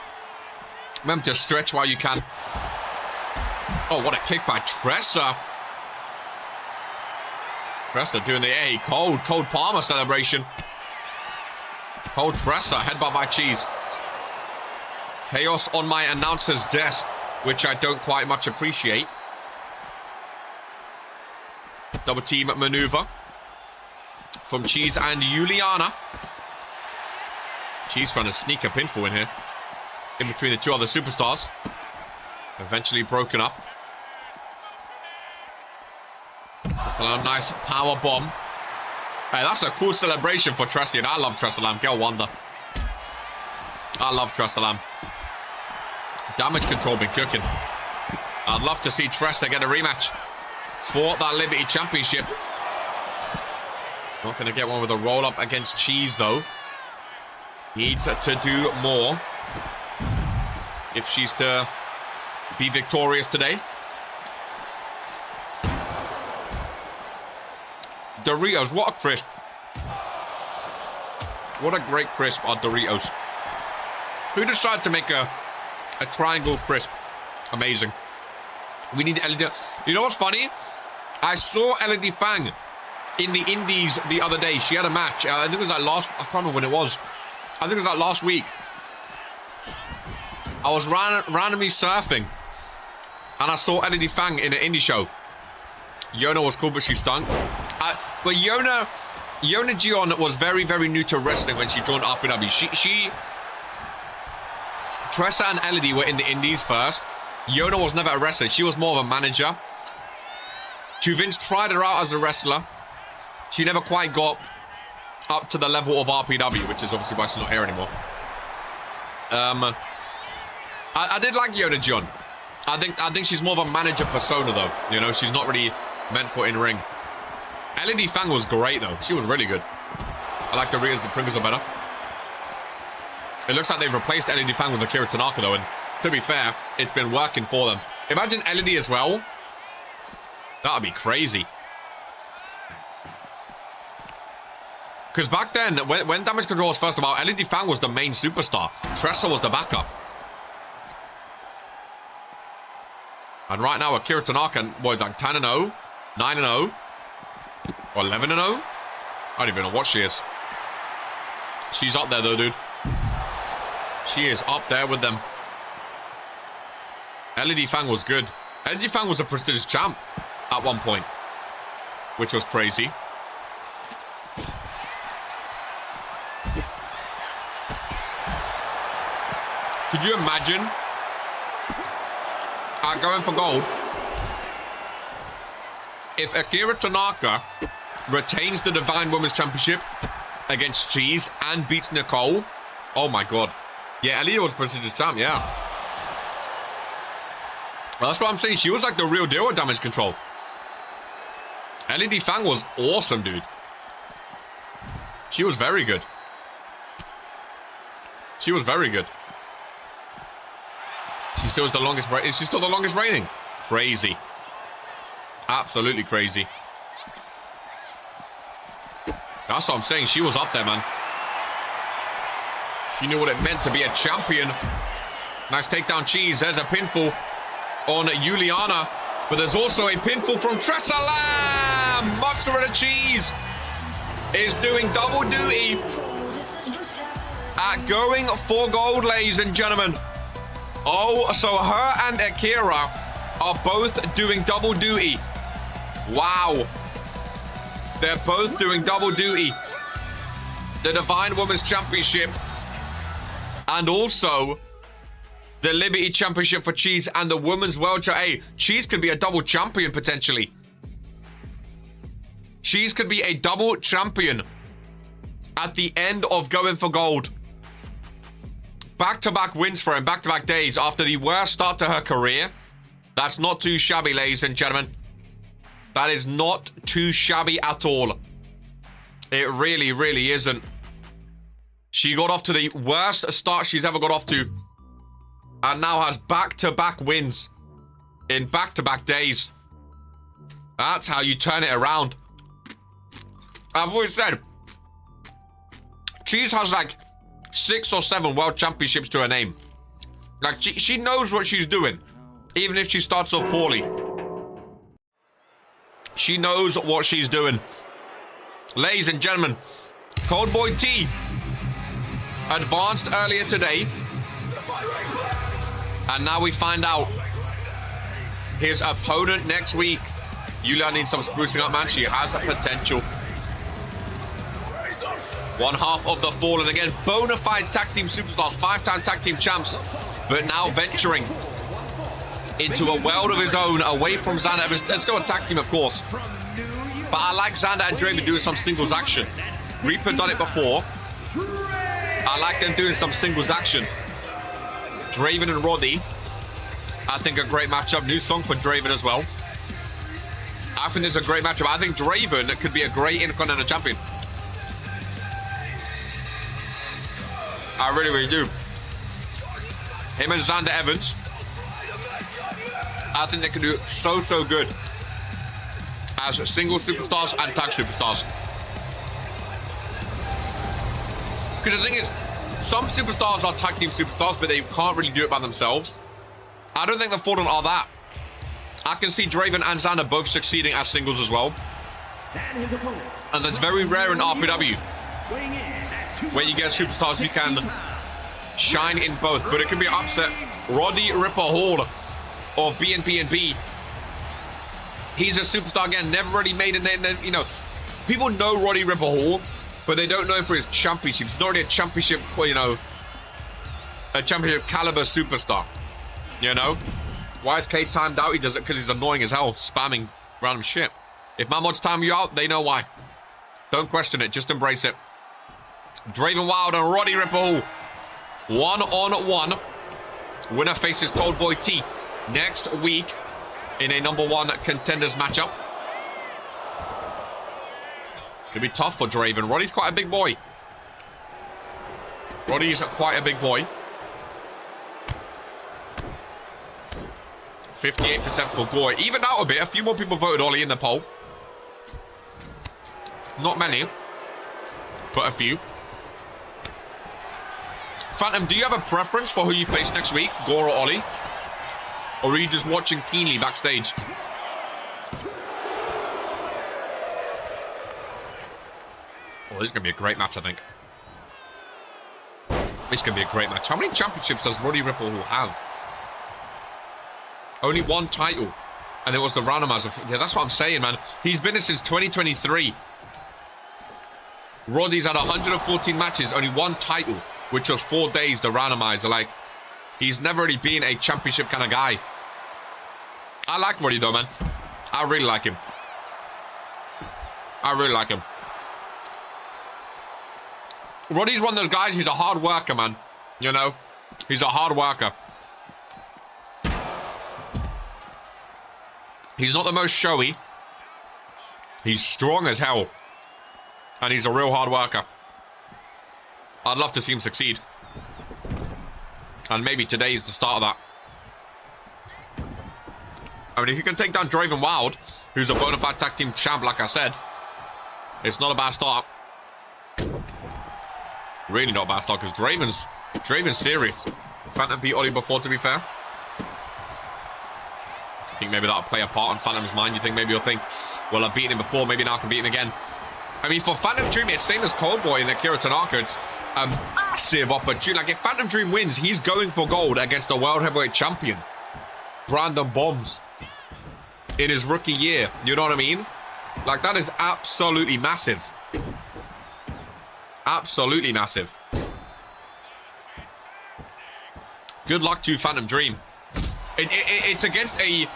Remember to stretch while you can. Oh, what a kick by Tressa. Tressa doing the cold Palmer celebration. Cold Tressa, headbutt by Cheese. Chaos on my announcer's desk, which I don't quite much appreciate. Double team maneuver from Cheese and Juliana. Cheese trying to sneak a pinfall in here. In between the two other superstars. Eventually broken up. Just a nice power bomb. Hey, that's a cool celebration for Tressa, and I love Tressa Lamb. Girl wonder. I love Tressa Lamb. Damage control been cooking. I'd love to see Tressa get a rematch for that Liberty Championship. Not going to get one with a roll-up against Cheese, though. Needs to do more if she's to be victorious today. Doritos, what a crisp. What a great crisp are Doritos. Who decided to make a triangle crisp? Amazing. We need LED. You know what's funny? I saw LED Fang in the Indies the other day. She had a match. I think it was like I can't remember when it was. I think it was like last week. I was randomly surfing and I saw LED Fang in an indie show. Yona was cool, but she stunk. But Yona Gion was very, very new to wrestling when she joined RPW. Tressa and Elodie were in the indies first. Yona was never a wrestler. She was more of a manager. Vince tried her out as a wrestler. She never quite got up to the level of RPW, which is obviously why she's not here anymore. I did like Yona Gion. I think she's more of a manager persona, though. You know, she's not really meant for in-ring. LED Fang was great, though. She was really good. I like the Rias, but Pringles are better. It looks like they've replaced LED Fang with Akira Tanaka, though, and to be fair, it's been working for them. Imagine LED as well. That would be crazy. Because back then, when Damage Control was first about, LED Fang was the main superstar. Tressa was the backup. And right now, Akira Tanaka, what, like 10-0, 9-0, or 11-0? I don't even know what she is. She's up there, though, dude. She is up there with them. LED Fang was good. LED Fang was a prestigious champ at one point, which was crazy. Could you imagine going for gold if Akira Tanaka retains the Divine Women's Championship against Cheese and beats Nicole? Oh my god. Yeah, Aliyah was prestigious champ, yeah. Well, that's what I'm saying. She was like the real deal with Damage Control. LED Fang was awesome, dude. She was very good. She was very good. She still is the longest. Is she still the longest reigning? Crazy. Absolutely crazy. That's what I'm saying. She was up there, man. She knew what it meant to be a champion. Nice takedown, Cheese. There's a pinfall on Juliana. But there's also a pinfall from Tressa Lamb. Mozzarella Cheese is doing double duty at Going for Gold, ladies and gentlemen. Oh, so her and Akira are both doing double duty. Wow. They're both doing double duty. The Divine Women's Championship and also the Liberty Championship for Cheese and the Women's World Championship. Hey, Cheese could be a double champion potentially. Cheese could be a double champion at the end of Going for Gold. Back-to-back wins for him, back-to-back days after the worst start to her career. That's not too shabby, ladies and gentlemen. That is not too shabby at all. It really, really isn't. She got off to the worst start she's ever got off to. And now has back-to-back wins in back-to-back days. That's how you turn it around. I've always said, Cheese has like 6 or 7 world championships to her name. Like, she knows what she's doing, even if she starts off poorly. She knows what she's doing. Ladies and gentlemen, Cold Boy T advanced earlier today. And now we find out his opponent next week. Yulia needs some sprucing up, man. She has a potential. One half of the Fallen again. Bona fide tag team superstars. 5-time tag team champs. But now venturing into a world of his own. Away from Xander Evans. They're still a tag team, of course. But I like Xander and Draven doing some singles action. Reaper done it before. I like them doing some singles action. Draven and Rody. I think a great matchup. New song for Draven as well. I think it's a great matchup. I think Draven could be a great Intercontinental champion. I really, really do. Him and Xander Evans. I think they can do so, so good as single superstars and tag superstars. Because the thing is, some superstars are tag team superstars, but they can't really do it by themselves. I don't think the Fallen are that. I can see Draven and Xander both succeeding as singles as well. And that's very rare in RPW, where you get superstars who can shine in both. But it can be an upset. Rody Ripper Hall of BNB. He's a superstar again, never really made a name. You know, people know Rody Ripper Hall, but they don't know him for his championship. He's not really a championship, you know, a championship caliber superstar. You know? Why is K timed out? He does it because he's annoying as hell, spamming random shit. If my mods time you out, they know why. Don't question it, just embrace it. Draven Wild and Rody Ripper Hall. 1-on-1. Winner faces Cold Boy T next week in a #1 contenders matchup. Could be tough for Draven. Roddy's quite a big boy. 58% for Gore. Evened out a bit. A few more people voted Ollie in the poll. Not many, but a few. Phantom, do you have a preference for who you face next week, Gore or Ollie? Or are you just watching keenly backstage? Oh, this is going to be a great match, I think. This is going to be a great match. How many championships does Rody Ripper Hall have? Only one title. And it was the randomizer. Yeah, that's what I'm saying, man. He's been in since 2023. Roddy's had 114 matches, only one title, which was 4 days, the randomizer. Like, he's never really been a championship kind of guy. I like Roddy, though, man. I really like him. Roddy's one of those guys, he's a hard worker, man. You know? He's a hard worker. He's not the most showy. He's strong as hell. And he's a real hard worker. I'd love to see him succeed. And maybe today is the start of that. I mean, if you can take down Draven Wild, who's a bona fide tag team champ, like I said, it's not a bad start. Really not a bad start, because Draven's serious. Phantom beat Ollie before, to be fair. I think maybe that'll play a part on Phantom's mind. You think maybe he'll think, well, I've beaten him before, maybe now I can beat him again. I mean, for Phantom Dream, it's same as Cold Boy in the Akira Tanaka. It's a massive opportunity. Like, if Phantom Dream wins, he's going for gold against the World Heavyweight Champion, Brandon Bombs, in his rookie year. You know what I mean? Like, that is absolutely massive. Absolutely massive. Good luck to Phantom Dream. It's against a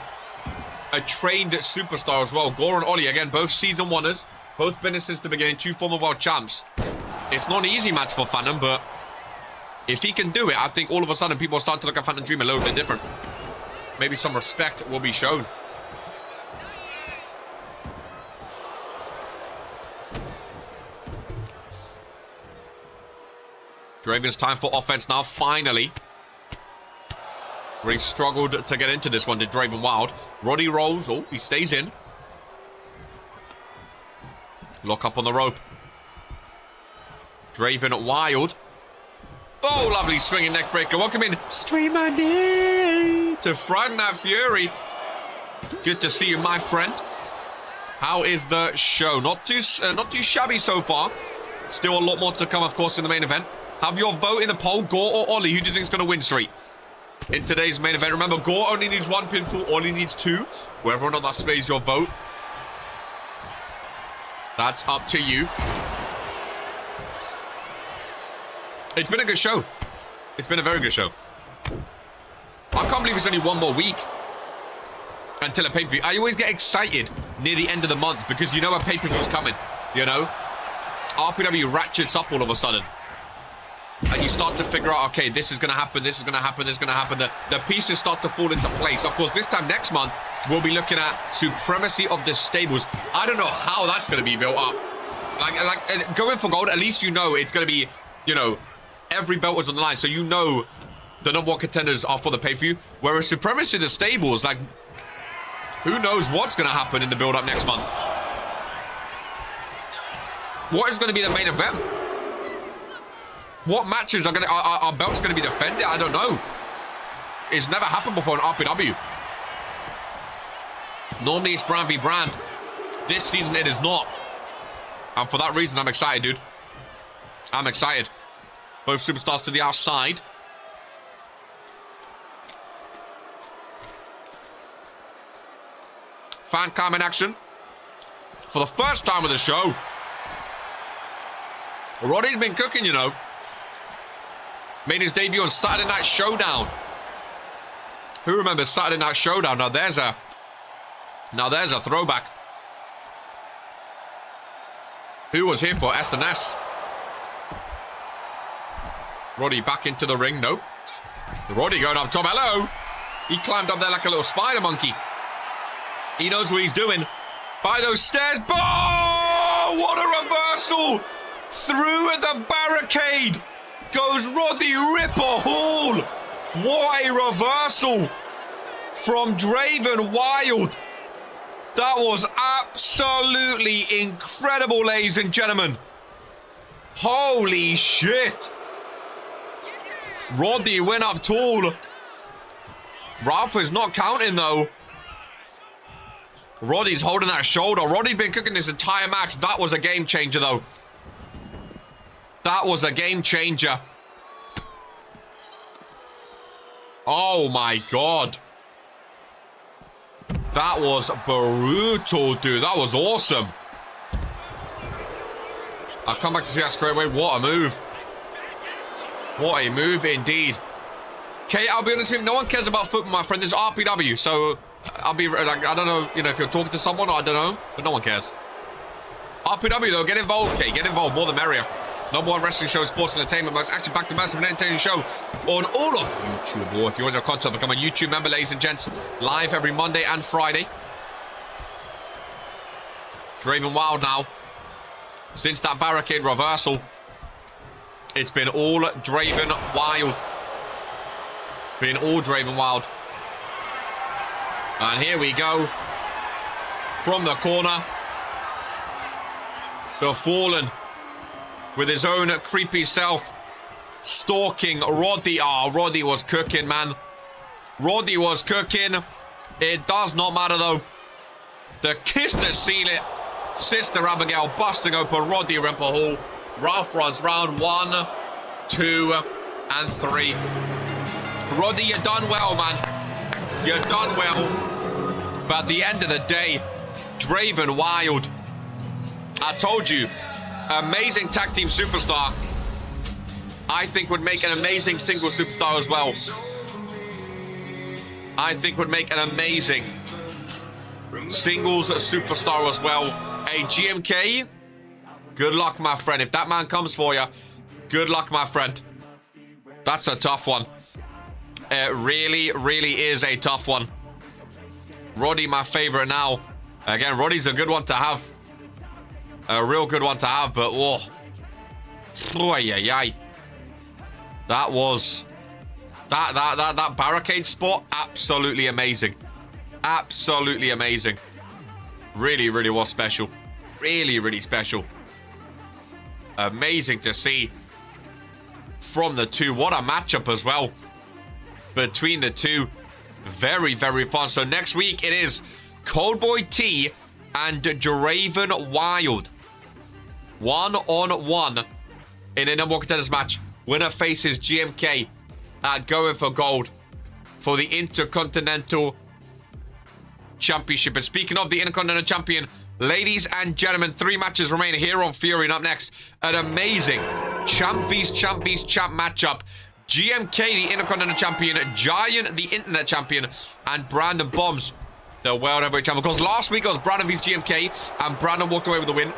trained superstar as well. Gore and Ollie, again, both season winners. Both been in since the beginning, 2 former world champs. It's not an easy match for Phantom, but if he can do it, I think all of a sudden people will start to look at Phantom Dream a little bit different. Maybe some respect will be shown. Draven's time for offense now, finally. Really struggled to get into this one, did Draven Wild. Rody rolls. Oh, he stays in. Lock up on the rope. Draven Wild. Oh, lovely swinging neck breaker. Welcome in, Stream Money, to Friday Night Fury. Good to see you, my friend. How is the show? Not too shabby so far. Still a lot more to come, of course, in the main event. Have your vote in the poll, Gore or Ollie. Who do you think is going to win street in today's main event? Remember, Gore only needs 1 pinfall. Ollie needs 2. Whether or not that sways your vote, that's up to you. It's been a good show. It's been a very good show. I can't believe it's only 1 more week until a pay-per-view. I always get excited near the end of the month because you know a pay-per-view is coming, you know? RPW ratchets up all of a sudden. And you start to figure out, okay, this is going to happen, this is going to happen, this is going to happen. The pieces start to fall into place. Of course, this time next month, we'll be looking at Supremacy of the Stables. I don't know how that's going to be built up. Like going for gold, at least you know it's going to be, you know, every belt was on the line. So you know the #1 contenders are for the pay-per-view. Whereas Supremacy of the Stables, like, who knows what's going to happen in the build-up next month. What is going to be the main event? What matches are our belts going to be defended? I don't know. It's never happened before in RPW. Normally it's brand v brand. This season it is not. And for that reason, I'm excited, dude. I'm excited. Both superstars to the outside. Fan cam in action. For the first time of the show. Rody's been cooking, you know. Made his debut on Saturday Night Showdown. Who remembers Saturday Night Showdown? Now there's a throwback. Who was here for SNS? Rody back into the ring. Nope. Rody going up top. Hello. He climbed up there like a little spider monkey. He knows what he's doing. By those stairs. Oh, what a reversal. Through the barricade goes Roddy Ripper Hall. What a reversal from Draven Wild. That was absolutely incredible, ladies and gentlemen. Holy shit. Roddy went up tall. Ralph is not counting, though. Roddy's holding that shoulder. Roddy's been cooking this entire match. That was a game changer, though. That was a game changer. Oh, my God. That was brutal, dude. That was awesome. I'll come back to see that straight away. What a move. What a move indeed. Okay, I'll be honest with you. No one cares about football, my friend. This is RPW. So, I'll be like, I don't know, you know, if you're talking to someone, I don't know. But no one cares. RPW, though, get involved, okay? Get involved. More the merrier. Number one wrestling show, sports entertainment, but it's actually back to massive and entertaining show on all of YouTube. Or if you want your content, become a YouTube member, ladies and gents. Live every Monday and Friday. Draven Wild now. Since that barricade reversal, it's been all Draven Wild. Been all Draven Wild. And here we go. From the corner. The Fallen. With his own creepy self. Stalking Roddy. Oh, Roddy was cooking, man. Roddy was cooking. It does not matter, though. The kiss to seal it. Sister Abigail busting open Roddy Ripper Hall. Ralph runs round 1, 2, and 3. Roddy, you done well, man. You done well. But at the end of the day, Draven Wild. I told you. Amazing tag team superstar. I think would make an amazing single superstar as well. I think would make an amazing singles superstar as well. Hey, GMK, good luck, my friend. If that man comes for you, good luck, my friend. That's a tough one. It really, really is a tough one. Roddy, my favorite now. Again, Roddy's a good one to have. A real good one to have, but whoa. That was that barricade spot, absolutely amazing. Absolutely amazing. Really, really was special. Really, really special. Amazing to see from the two. What a matchup as well between the two. Very, very fun. So next week it is Coldboy T and Draven Wild. 1-on-1 in a number one contenders match. Winner faces GMK going for gold for the Intercontinental Championship. And speaking of the Intercontinental Champion, ladies and gentlemen, 3 matches remain here on Fury. And up next, an amazing Champ vs Champ matchup. GMK, the Intercontinental Champion, Giant, the Internet Champion, and Brandon Bombs, the World Heavyweight Champion. Because last week it was Brandon vs GMK, and Brandon walked away with the win.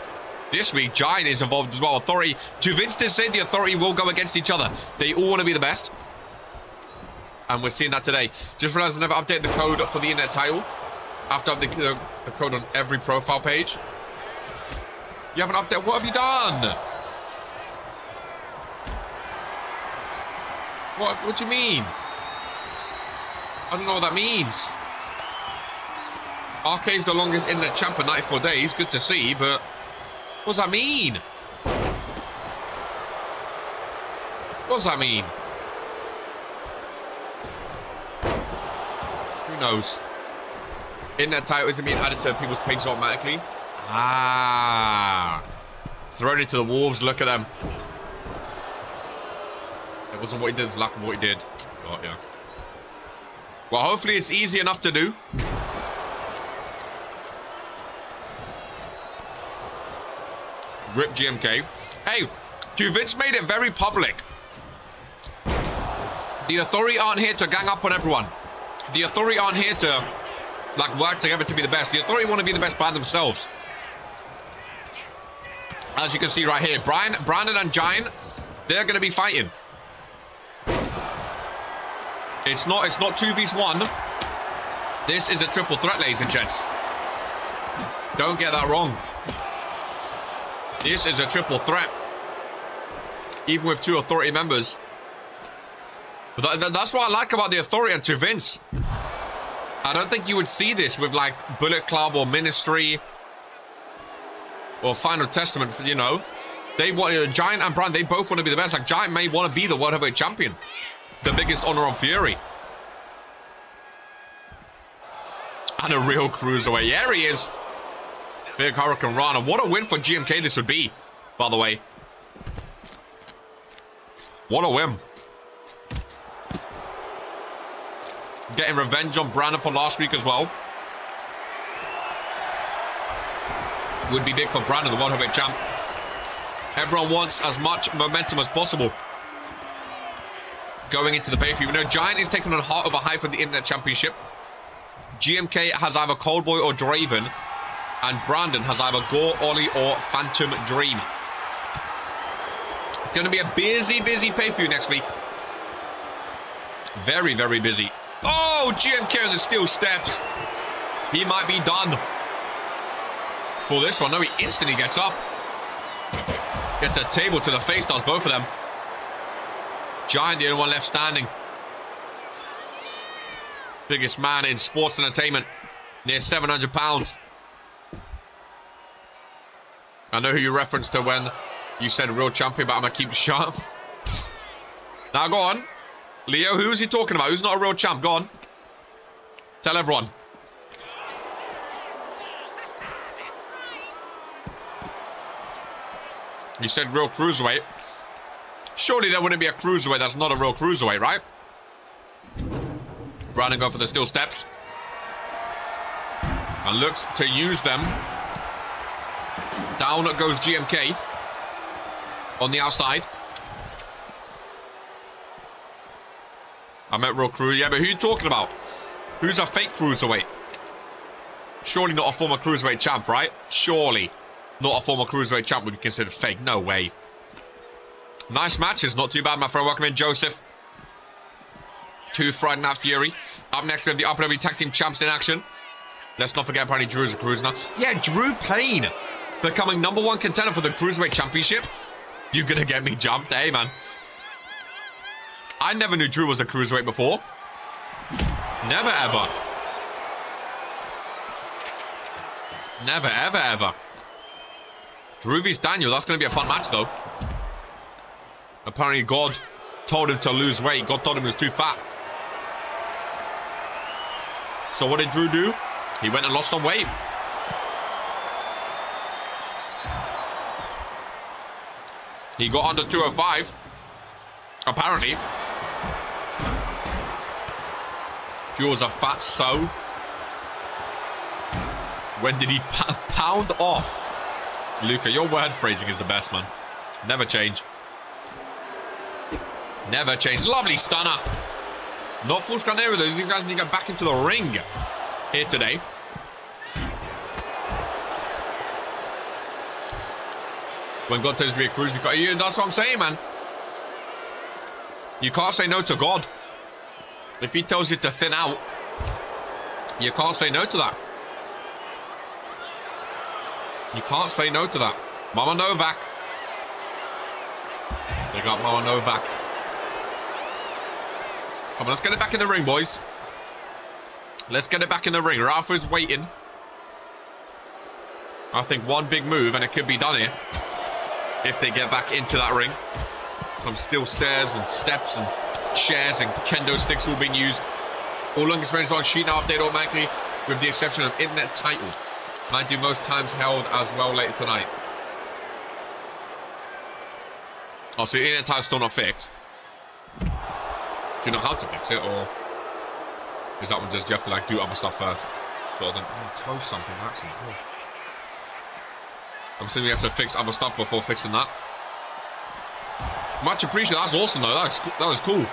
This week, Giant is involved as well. Authority. To Vince to say the Authority will go against each other. They all want to be the best. And we're seeing that today. Just realized I never updated the code for the internet title. I have to update the code on every profile page. You haven't updated? What have you done? What do you mean? I don't know what that means. RK's the longest internet champ for 94 days. Good to see, but what does that mean? What does that mean? Who knows? Internet title isn't being added to people's pages automatically. Ah. Thrown into the wolves. Look at them. It wasn't what he did. It's lack of what he did. God, yeah. Well, hopefully it's easy enough to do. Rip GMK. Hey, Vince made it very public. The Authority aren't here to gang up on everyone. The Authority aren't here to, like, work together to be the best. The Authority want to be the best by themselves. As you can see right here, Brandon and Giant, they're going to be fighting. It's not 2v1. This is a triple threat, ladies and gents. Don't get that wrong. This is a triple threat. Even with 2 Authority members. But that's what I like about the Authority and Vince. I don't think you would see this with, like, Bullet Club or Ministry or Final Testament, you know. They want Giant and Brand, they both want to be the best. Like, Giant may want to be the World Heavyweight Champion. The biggest honor on Fury. And a real cruiserweight. Yeah, he is. Big Hurricane Rana. What a win for GMK this would be, by the way. What a win. Getting revenge on Brandon for last week as well. Would be big for Brandon, the World Heavyweight Champ. Everyone wants as much momentum as possible going into the pay-per-view. You know, Giant is taking on Heart Over High for the Internet Championship. GMK has either Coldboy or Draven. And Brandon has either Gore, Ollie, or Phantom Dream. It's going to be a busy pay-per-view next week. Very, very busy. Oh, GMK on the steel steps. He might be done for this one. No, he instantly gets up. Gets a table to the face, does both of them. Giant, the only one left standing. Biggest man in sports entertainment. Near 700 pounds. I know who you referenced to when you said real champion, but I'm going to keep it sharp. Now, go on. Leo, who is he talking about? Who's not a real champ? Go on. Tell everyone. You said real cruiserweight. Surely there wouldn't be a cruiserweight that's not a real cruiserweight, right? Brandon go for the steel steps. And looks to use them. Down goes GMK. On the outside. I meant real crew. Yeah, but who are you talking about? Who's a fake cruiserweight? Surely not a former cruiserweight champ, right? Surely not a former cruiserweight champ would be considered fake. No way. Nice matches. Not too bad, my friend. Welcome in, Joseph. 2 Friday Night Fury. Up next, we have the WWE Tag Team Champs in action. Let's not forget, apparently, Drew's a cruiser now. Yeah, Drew Payne becoming #1 contender for the Cruiserweight Championship. You're gonna get me jumped, hey, man. I never knew Drew was a cruiserweight before. Never, ever. Never, ever, ever. Drew vs. Daniel. That's going to be a fun match, though. Apparently, God told him to lose weight. God told him he was too fat. So what did Drew do? He went and lost some weight. He got under 205. Apparently. Drew was a fat so. When did he pound off? Luca, your word phrasing is the best, man. Never change. Never change. Lovely stunner. Not full Scandinavia, though. These guys need to get back into the ring here today. When God tells you to be a cruiser, that's what I'm saying, man. You can't say no to God. If he tells you to thin out, you can't say no to that. You can't say no to that. Mama Novak. They got Mama Novak. Come on, let's get it back in the ring, boys. Let's get it back in the ring. Rafa's waiting. I think one big move and it could be done here. If they get back into that ring. Some steel stairs and steps and chairs and kendo sticks all being used. All longest range on sheet now update automatically. with the exception of internet title. Might do most times held as well later tonight. Oh, so the internet title's still not fixed. Do you know how to fix it, or is that one just you have to like do other stuff first? So then close something, actually. Oh. I'm assuming you have to fix other stuff before fixing that. Much appreciated. That's awesome though. That was cool.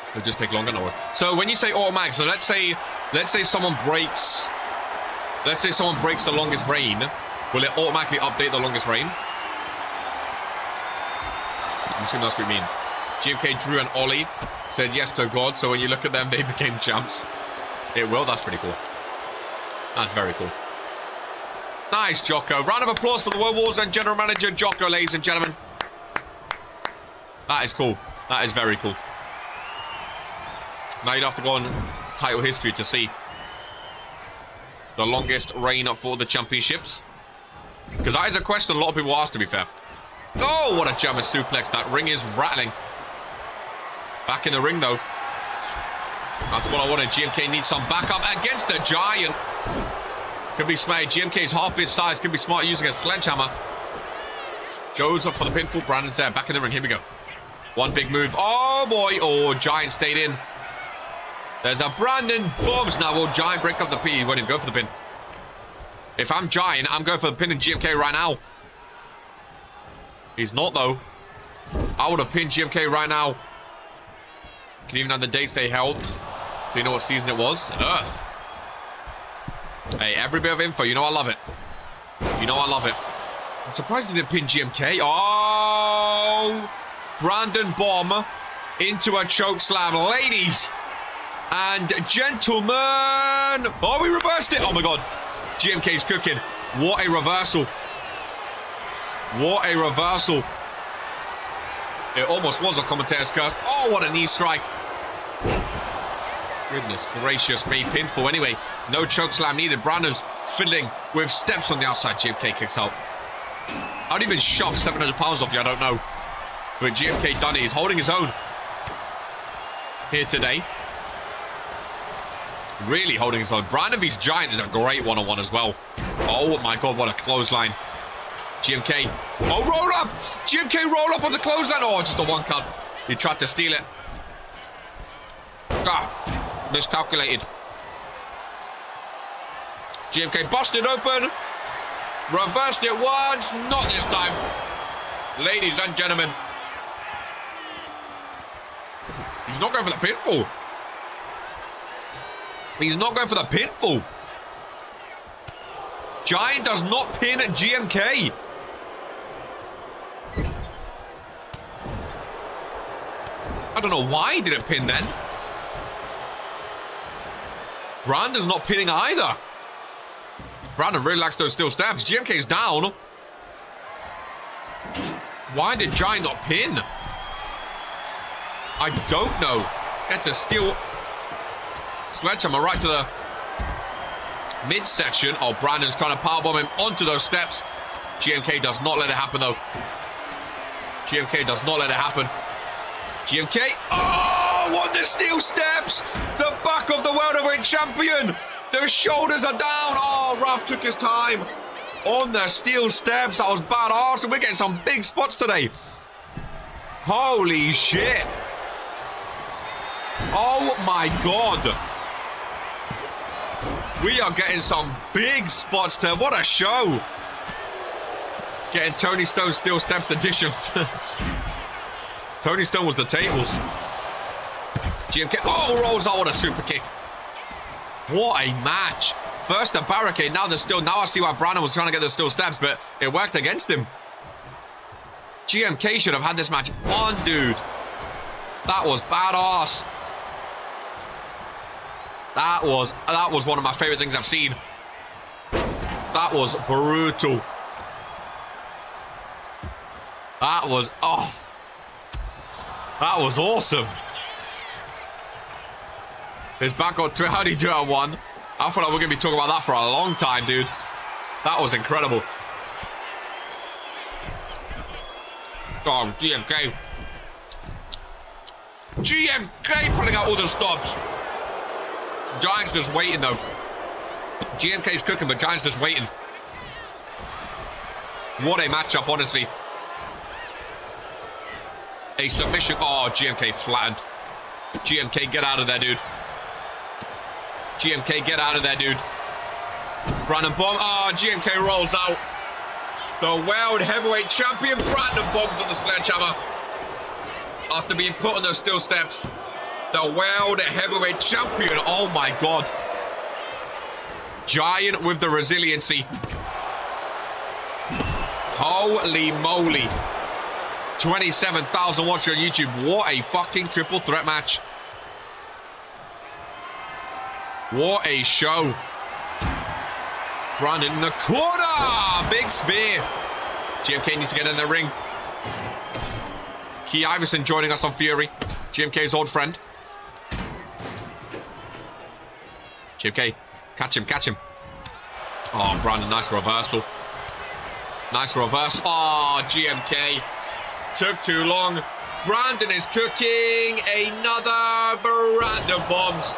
It'll just take longer. No. So when you say automatic, so let's say someone breaks. Let's say someone breaks the longest reign. Will it automatically update the longest reign? I'm assuming that's what you mean. GMK, Drew, and Ollie said yes to God. So when you look at them, they became champs. It will. That's pretty cool. That's very cool. Nice, Jocko. Round of applause for the World Wars and General Manager Jocko, ladies and gentlemen. That is cool. That is very cool. Now you'd have to go on title history to see the longest reign for the championships. Because that is a question a lot of people ask, to be fair. Oh, what a German suplex. That ring is rattling. Back in the ring, though. That's what I wanted. GMK needs some backup against the Giant. Could be smart. GMK's half his size. Could be smart using a sledgehammer. Goes up for the pinfall. Brandon's there. Back in the ring. Here we go. One big move. Oh, boy. Oh, Giant stayed in. There's a Brandon bombs. Now, will Giant break up the pin? He won't even go for the pin. If I'm Giant, I'm going for the pin in GMK right now. He's not, though. I would have pinned GMK right now. Can even have the dates they held. So you know what season it was? Earth. Hey, every bit of info. You know I love it. You know I love it. I'm surprised he didn't pin GMK. Oh! Brandon bomb into a choke slam. Ladies and gentlemen. Oh, we reversed it. Oh, my God. GMK's cooking. What a reversal. What a reversal. It almost was a commentator's curse. Oh, what a knee strike. Goodness gracious me. Pinfall anyway. No chokeslam needed. Brandon's fiddling with steps on the outside. GMK kicks out. I'd even shove 700 pounds off you, I don't know. But GMK done it. He's holding his own here today. Really holding his own. Brandon vs Giant is a great one-on-one as well. Oh my God, what a clothesline. GMK. Oh, roll up! GMK roll up on the clothesline. Oh, just a one count. He tried to steal it. Ah, miscalculated. GMK busted open. Reversed it once. Not this time. Ladies and gentlemen. He's not going for the pinfall. He's not going for the pinfall. Giant does not pin GMK. I don't know why he didn't pin then. Brandon's not pinning either. Brandon really likes those steel steps. GMK's down. Why did Giant not pin? I don't know. Gets a steel sledgehammer right to the midsection. Oh, Brandon's trying to powerbomb him onto those steps. GMK does not let it happen, though. GMK does not let it happen. GMK. Oh, what the steel steps! The back of the World Heavyweight Champion. The shoulders are down. Oh, Ruff took his time on the steel steps. That was badass. And we're getting some big spots today. Holy shit. Oh, my God. We are getting some big spots today. What a show. Getting Tony Stone's steel steps edition first. Tony Stone was the tables. GMK. Oh, rolls out with a super kick. What a match. First a barricade, now the steel. Now I see why Brandon was trying to get those steel steps, but it worked against him. GMK should have had this match on, dude. That was badass. That was one of my favorite things I've seen. That was brutal. That was, oh. That was awesome. His back on two. How did he do it at one? I feel like we're going to be talking about that for a long time, dude. That was incredible. Oh, GMK. GMK pulling out all the stops. Giant's just waiting, though. GMK's cooking, but Giant's just waiting. What a matchup, honestly. A submission. Oh, GMK flattened. GMK, get out of there, dude. GMK, get out of there, dude. Brandon Bomb. Oh, GMK rolls out. The World Heavyweight Champion, Brandon Bombs on the sledgehammer. After being put on those steel steps. The World Heavyweight Champion. Oh, my God. Giant with the resiliency. Holy moly. 27,000 watchers on YouTube. What a fucking triple threat match. What a show. Brandon in the corner. Big spear. GMK needs to get in the ring. Key Iverson joining us on Fury. GMK's old friend. GMK. Catch him, catch him. Oh, Brandon, nice reversal. Nice reverse. Oh, GMK. Took too long. Brandon is cooking. Another Brandon Bombs.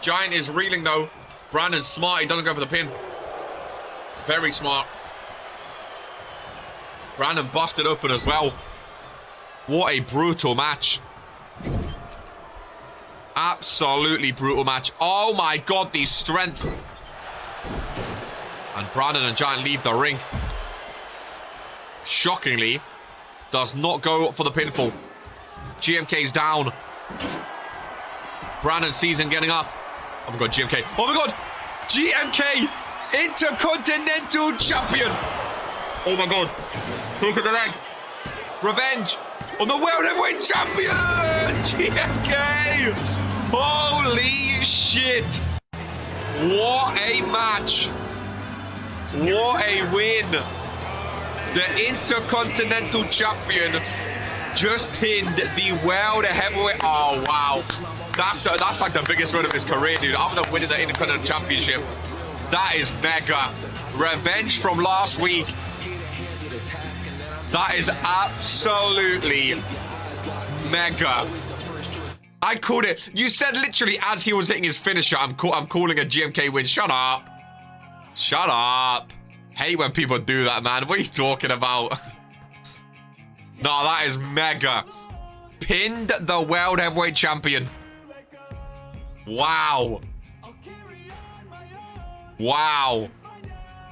Giant is reeling, though. Brandon's smart. He doesn't go for the pin. Very smart. Brandon busted open as well. What a brutal match. Absolutely brutal match. Oh, my God, the strength. And Brandon and Giant leave the ring. Shockingly, does not go for the pinfall. GMK's down. Brandon sees him getting up. Oh my God, GMK. Oh my God, GMK, Intercontinental Champion. Oh my God, hook of the leg. Revenge on the World Heavyweight Champion, GMK. Holy shit. What a match. What a win. The Intercontinental Champion just pinned the World Heavyweight. Oh, wow. That's like the biggest win of his career, dude. After winning the Intercontinental Championship. That is mega. Revenge from last week. That is absolutely mega. I called it. You said literally as he was hitting his finisher, I'm calling a GMK win. Shut up. Shut up. Hate when people do that, man. What are you talking about? No, that is mega. Pinned the World Heavyweight Champion. Wow. Wow.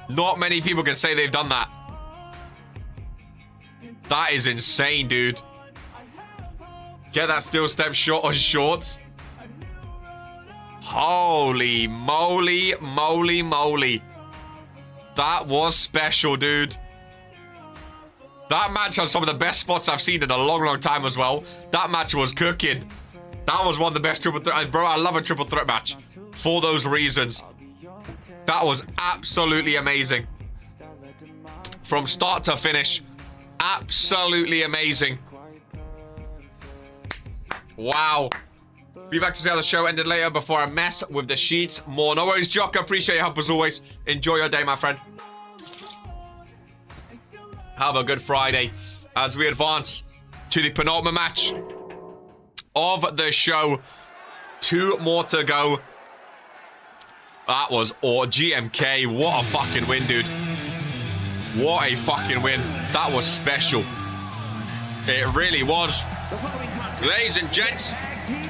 Not many people can say they've done that. That is insane, dude. Get that steel step shot on shorts. Holy moly, moly, moly. That was special, dude. That match had some of the best spots I've seen in a long, long time as well. That match was cooking. That was one of the best triple threat. Bro, I love a triple threat match for those reasons. That was absolutely amazing. From start to finish. Absolutely amazing. Wow. Be back to see how the show ended later before I mess with the sheets more. No worries, Jock. I appreciate your help as always. Enjoy your day, my friend. Have a good Friday as we advance to the penultimate match of the show. 2 more to go. That was GMK. What a fucking win, dude. What a fucking win. That was special. It really was. Ladies and gents,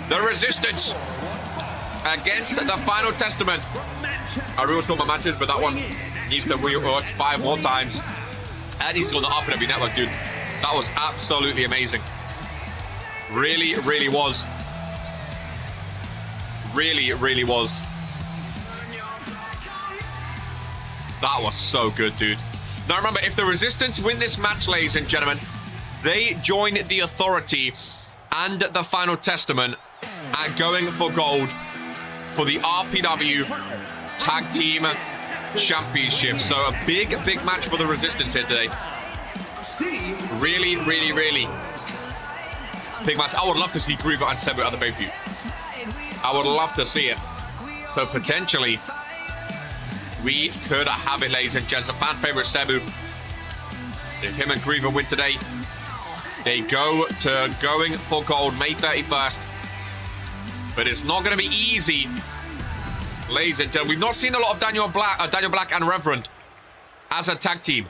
the Resistance against the Final Testament. I rewatched all my matches, but that one needs to rewatch 5 more times. And he's got the up in every network, dude. That was absolutely amazing. Really, really was. Really, really was. That was so good, dude. Now remember, if the Resistance win this match, ladies and gentlemen, they join the Authority and the Final Testament at going for gold for the RPW Tag Team Championship. So a big, big match for the Resistance here today. Really, really, really big match. I would love to see Griever and Sabu at the pay-per-view. I would love to see it. So potentially, we could have it, ladies and gents. A fan favorite Sabu. If him and Griever win today, they go to going for gold May 31st But it's not going to be easy. Ladies and gentlemen, we've not seen a lot of Daniel Black and Reverend as a tag team.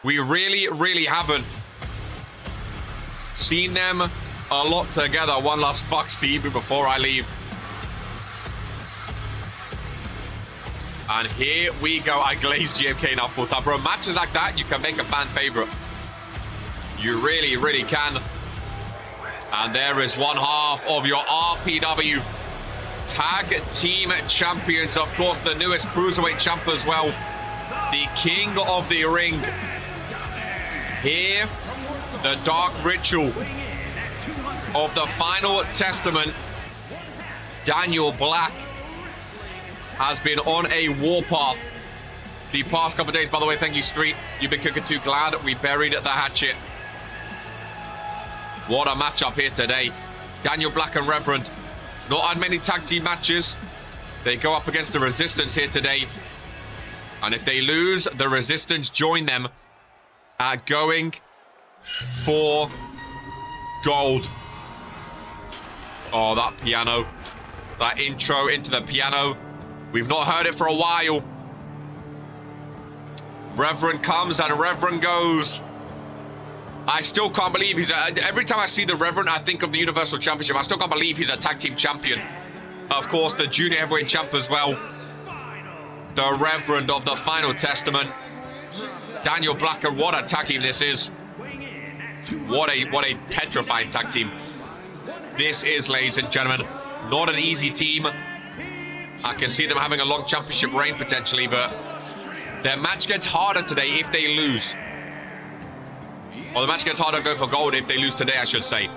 We really, really haven't seen them a lot together. One last fuck Cebu before I leave. And here we go. I glazed GMK now full time. Bro, matches like that, you can make a fan favorite. You really, really can. And there is one half of your RPW Tag Team Champions. Of course, the newest Cruiserweight champ as well. The King of the Ring. Here, the Dark Ritual of the Final Testament. Daniel Black has been on a warpath the past couple of days. By the way, thank you, Street. You've been cooking too. Glad we buried the hatchet. What a matchup here today. Daniel Black and Reverend. Not had many tag team matches. They go up against the Resistance here today. And if they lose, the Resistance join them at going for gold. Oh, that piano. That intro into the piano. We've not heard it for a while. Reverend comes and Reverend goes. I still can't believe he's every time I see the Reverend, I think of the Universal Championship. I still can't believe he's a tag team champion. Of course, the Junior Heavyweight champ as well. The Reverend of the Final Testament. Daniel Black, and what a tag team this is. What a petrifying tag team this is, ladies and gentlemen. Not an easy team. I can see them having a long championship reign potentially, but their match gets harder today if they lose. Or the match gets harder going for gold if they lose today, I should say.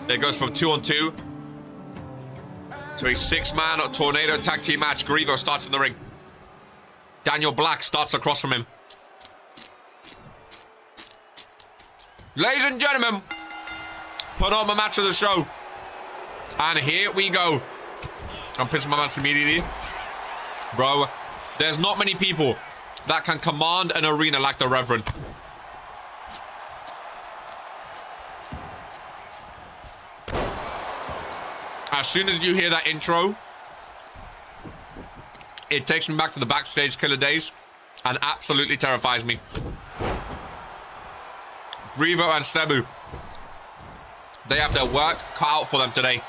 It goes from 2-on-2 to a 6-man tornado tag team match. Grievo starts in the ring. Daniel Black starts across from him. Ladies and gentlemen, put on my match of the show. And here we go. I'm pissing my pants immediately. Bro, there's not many people that can command an arena like the Reverend. As soon as you hear that intro, it takes me back to the backstage killer days and absolutely terrifies me. Grievo and Cebu, they have their work cut out for them today.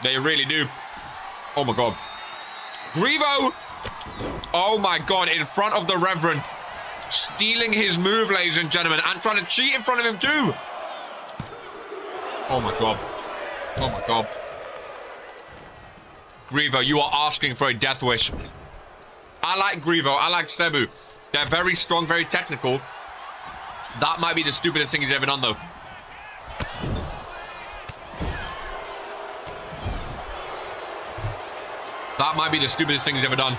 They really do. Oh my god. Grievo! Oh my god, in front of the Reverend. Stealing his move, ladies and gentlemen, and trying to cheat in front of him too. Oh my god. Oh my god. Grievo, you are asking for a death wish. I like Grievo. I like Cebu. They're very strong, very technical. That might be the stupidest thing he's ever done, though. That might be the stupidest thing he's ever done.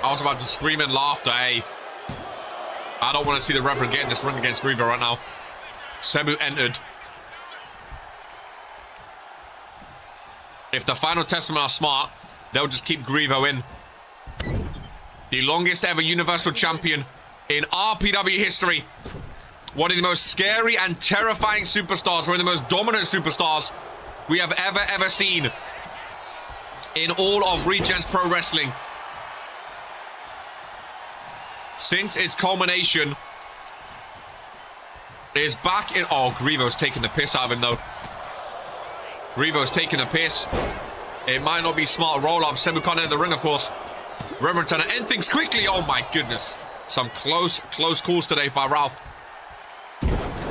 I was about to scream in laughter, eh? I don't want to see the Reverend getting this run against Grievo right now. Cebu entered. If the Final Testament are smart, they'll just keep Grievo in. The longest ever Universal Champion in RPW history. One of the most scary and terrifying superstars. One of the most dominant superstars we have ever seen in all of Regents Pro Wrestling. Since its culmination is back in... Oh, Grievo's taking the piss out of him, though. Grievo's taking the piss. It might not be smart roll-up. Cebu can't enter the ring, of course. Reverend trying to end things quickly. Oh, my goodness. Some close calls today by Ralph.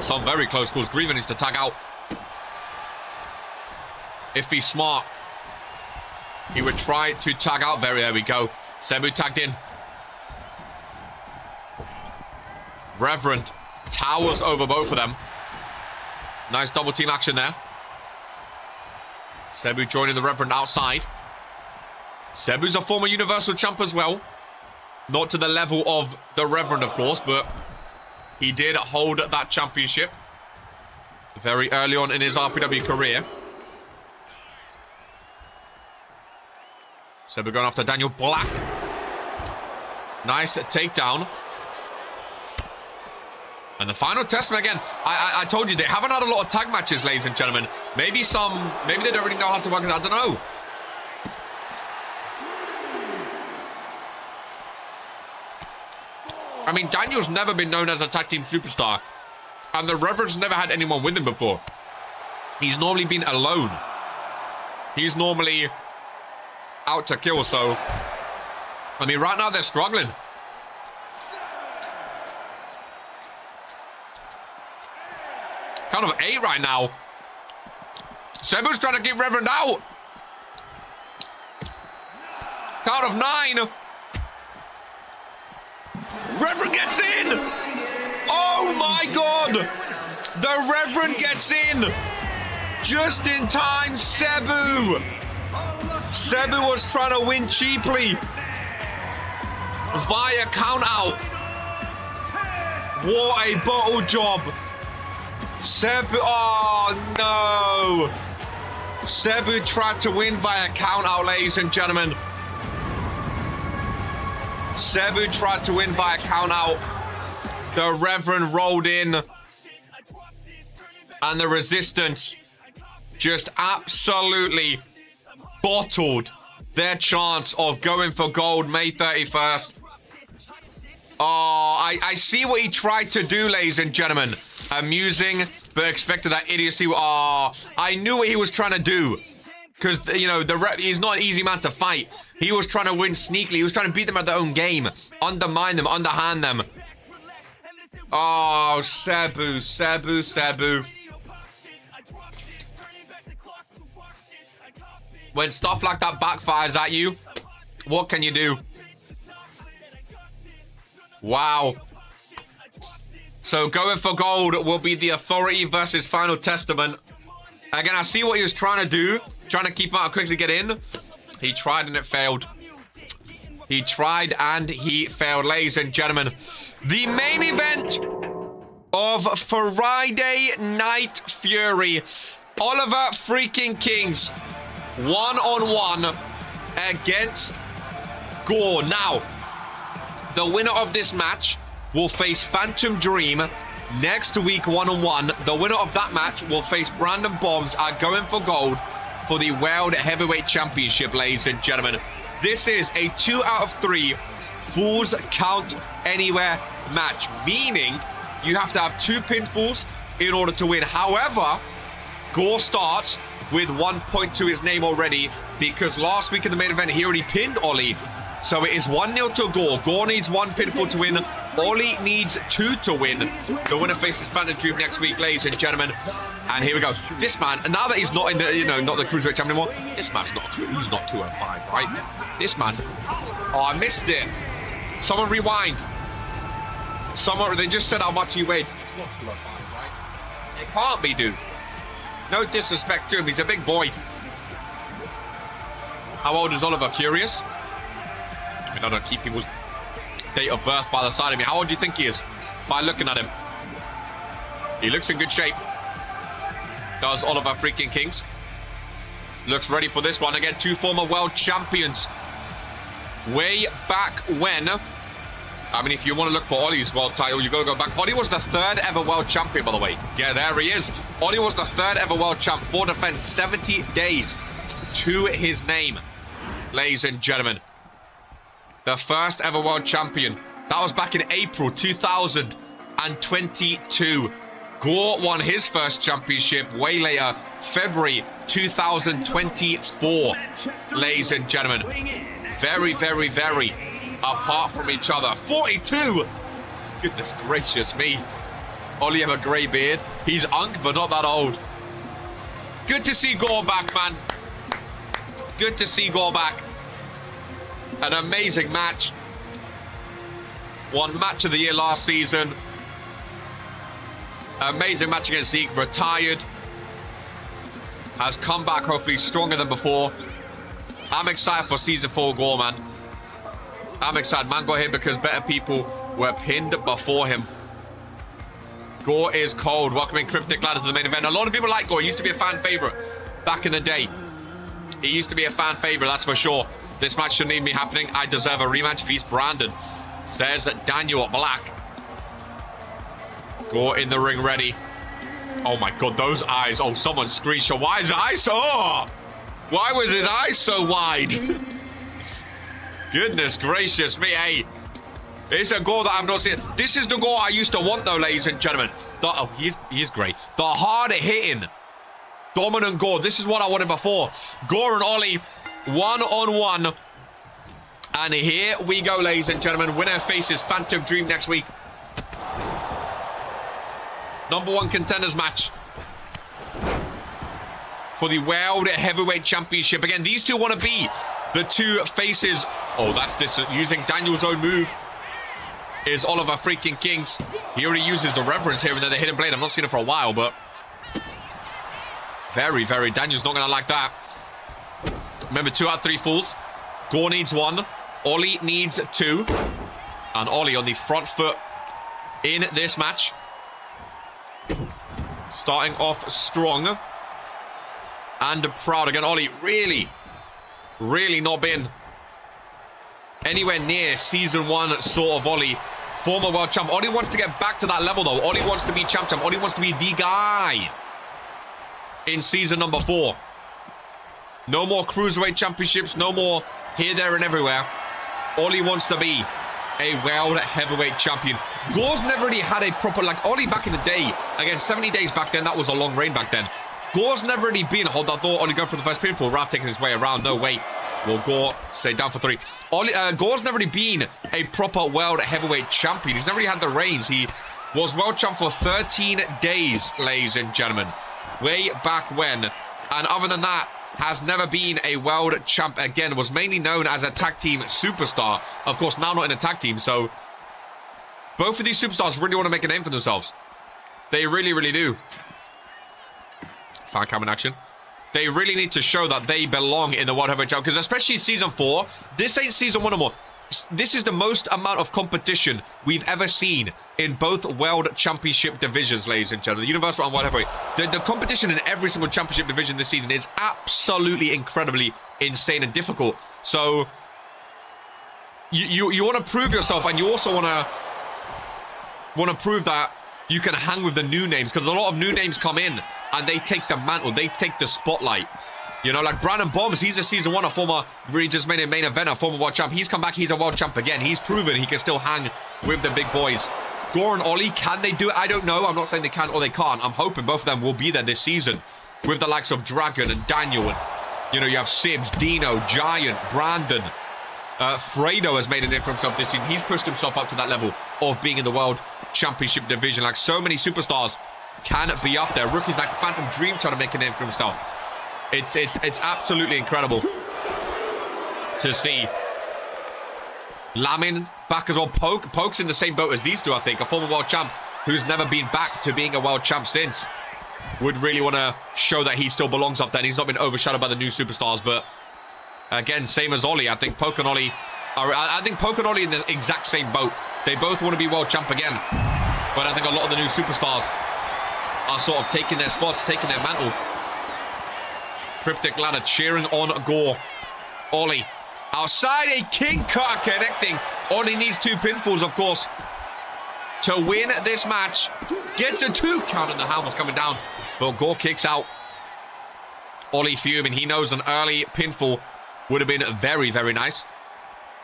Some very close calls. Grievo needs to tag out. If he's smart, he would try to tag out. There we go. Cebu tagged in. Reverend towers over both of them. Nice double team action there. Cebu joining the Reverend outside. Cebu's a former Universal Champ as well. Not to the level of the Reverend, of course, but he did hold that championship very early on in his RPW career. Cebu going after Daniel Black. Nice takedown. And the final testament again. I told you, they haven't had a lot of tag matches, ladies and gentlemen. Maybe they don't really know how to work it. I don't know. I mean, Daniel's never been known as a tag team superstar. And the Reverend's never had anyone with him before. He's normally been alone. He's normally out to kill, so... I mean, right now they're struggling. Count of 8 right now. Cebu's trying to get Reverend out. Count of 9. Reverend gets in. Oh my God. The Reverend gets in. Just in time, Cebu. Cebu was trying to win cheaply. Via count out. What a bottle job. Cebu, oh no. Cebu tried to win by a count out, ladies and gentlemen. Cebu tried to win by a count out. The Reverend rolled in. And the Resistance just absolutely bottled their chance of going for gold May 31st. Oh, I see what he tried to do, ladies and gentlemen. Amusing, but expected that idiocy. Oh, I knew what he was trying to do. Because, you know, he's not an easy man to fight. He was trying to win sneakily. He was trying to beat them at their own game. Undermine them, underhand them. Oh, Cebu, Cebu, Cebu. When stuff like that backfires at you, what can you do? Wow. So going for gold will be the Authority versus Final Testament. Again, I see what he was trying to do. Trying to keep him out and quickly get in. He tried and it failed. He tried and he failed, ladies and gentlemen. The main event of Friday Night Fury. Oliver freaking Kings. One-on-one against Gore. Now, the winner of this match will face Phantom Dream next week one-on-one. The winner of that match will face Brandon Bombs at Going for Gold for the World Heavyweight Championship, ladies and gentlemen. This is a 2 out of 3 Falls Count Anywhere match, meaning you have to have 2 pinfalls in order to win. However, Gore starts with 1 point to his name already because last week in the main event, he already pinned Ollie. So it is 1-0 to Gore. Gore needs 1 pinfall to win. Ollie needs 2 to win. The winner faces Phantom Dream next week, ladies and gentlemen. And here we go. This man, and now that he's not in the, you know, not the Cruiserweight champion anymore, this man's not, he's not 205, right? This man, oh, I missed it. Someone rewind. Someone, they just said how much he weighed. It's not 205, right? It can't be, dude. No disrespect to him, he's a big boy. How old is Oliver? Curious? I mean, I don't keep people's date of birth by the side of me. How old do you think he is? By looking at him. He looks in good shape. Does Oliver freaking Kings. Looks ready for this one. Again, 2 former world champions. Way back when. I mean, if you want to look for Ollie's world title, you got to go back. Ollie was the 3rd ever world champion, by the way. Yeah, there he is. Ollie was the 3rd ever world champ. 4 defense, 70 days to his name. Ladies and gentlemen. The 1st ever world champion. That was back in April 2022. Gore won his first championship way later, February 2024. Ladies and gentlemen. Very, very, very apart from each other. 42! Goodness gracious me. Ollie have a grey beard. He's unk, but not that old. Good to see Gore back, man. Good to see Gore back. An amazing match. Won match of the year last season. Amazing match against Zeke. Retired. Has come back hopefully stronger than before. I'm excited for season 4 Gore, man. I'm excited. Man got hit because better people were pinned before him. Gore is cold. Welcoming Cryptic Ladder to the main event. A lot of people like Gore. He used to be a fan favorite back in the day. He used to be a fan favorite, that's for sure. This match shouldn't even be happening. I deserve a rematch. Feast Brandon, says Daniel Black. Gore in the ring, ready. Oh my God, those eyes. Oh, someone screenshot. Why is his eye so... Oh, why was his eye so wide? Goodness gracious me, hey. It's a Gore that I've not seen. This is the Gore I used to want, though, ladies and gentlemen. Oh, he is great. The harder hitting, dominant Gore. This is what I wanted before. Gore and Ollie, one-on-one. And here we go, ladies and gentlemen. Winner faces Phantom Dream next week. #1 contenders match for the World Heavyweight Championship. Again, these two want to be the two faces. Oh, that's this. Using Daniel's own move is Oliver freaking Kings. He already uses the reverence here and then the hidden blade. I've not seen it for a while, but very, very. Daniel's not going to like that. Remember, 2 out of 3 falls. Gore needs 1. Ollie needs 2. And Ollie on the front foot in this match. Starting off strong and proud. Again, Ollie really, really not been anywhere near season 1 sort of Ollie. Former world champ. Ollie wants to get back to that level, though. Ollie wants to be champ. Ollie wants to be the guy in season number 4. No more cruiserweight championships. No more here, there, and everywhere. Ollie wants to be a world heavyweight champion. Gore's never really had a proper, like Ollie back in the day. Again, 70 days back then, that was a long reign back then. Gore's never really been, hold that thought, Ollie going for the first pinfall. Raf taking his way around, no way. Will Gore stay down for 3. Gore's never really been a proper world heavyweight champion. He's never really had the reigns. He was world champ for 13 days, ladies and gentlemen. Way back when. And other than that, has never been a world champ again. Was mainly known as a tag team superstar. Of course, now not in a tag team, so both of these superstars really want to make a name for themselves. They really, really do. Fan cam in action. They really need to show that they belong in the World Heavyweight Championship. Because especially season 4, this ain't season 1 anymore. This is the most amount of competition we've ever seen in both World Championship divisions, ladies and gentlemen. The Universal and World Heavyweight. The competition in every single championship division this season is absolutely incredibly insane and difficult. So, you want to prove yourself, and you also want to prove that you can hang with the new names. Because a lot of new names come in, and they take the mantle. They take the spotlight. You know, like Brandon Bombs, he's a season 1, a former Regents main event, a former world champ. He's come back, he's a world champ again. He's proven he can still hang with the big boys. Gore and Ollie, can they do it? I don't know. I'm not saying they can or they can't. I'm hoping both of them will be there this season with the likes of Dragon and Daniel. And, you know, you have Sibs, Dino, Giant, Brandon. Fredo has made a name for himself this season. He's pushed himself up to that level of being in the World Championship division. Like, so many superstars can be up there. Rookies like Phantom Dream trying to make a name for himself. It's absolutely incredible to see. Lamin back as well. Poke's in the same boat as these two, I think. A former world champ who's never been back to being a world champ since. Would really want to show that he still belongs up there. And he's not been overshadowed by the new superstars. But again, same as Ollie. I think Poke and Ollie are in the exact same boat. They both want to be world champ again. But I think a lot of the new superstars are sort of taking their spots, taking their mantle. Cryptic Ladder cheering on Gore. Ollie outside, a king cutter connecting. Ollie needs 2 pinfalls, of course, to win this match. Gets a 2 count and the hand was coming down. But Gore kicks out. Ollie fuming. He knows an early pinfall would have been very, very nice.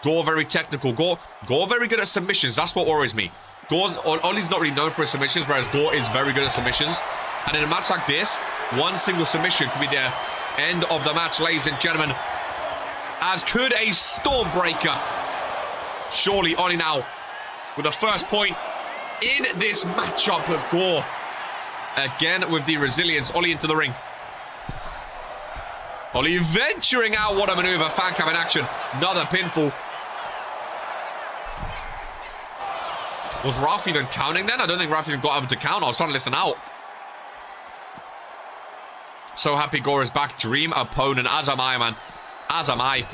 Gore very technical. Gore very good at submissions. That's what worries me. Ollie's not really known for his submissions, whereas Gore is very good at submissions. And in a match like this, one single submission could be the end of the match, ladies and gentlemen. As could a Stormbreaker. Surely Ollie now with the first point in this matchup with Gore. Again with the resilience. Ollie into the ring. Ollie venturing out. What a maneuver. Fan cam in action. Another pinfall. Was Raf even counting then? I don't think Raf even got over to count. I was trying to listen out. So happy Gore is back. Dream opponent. As am I, man. As am I.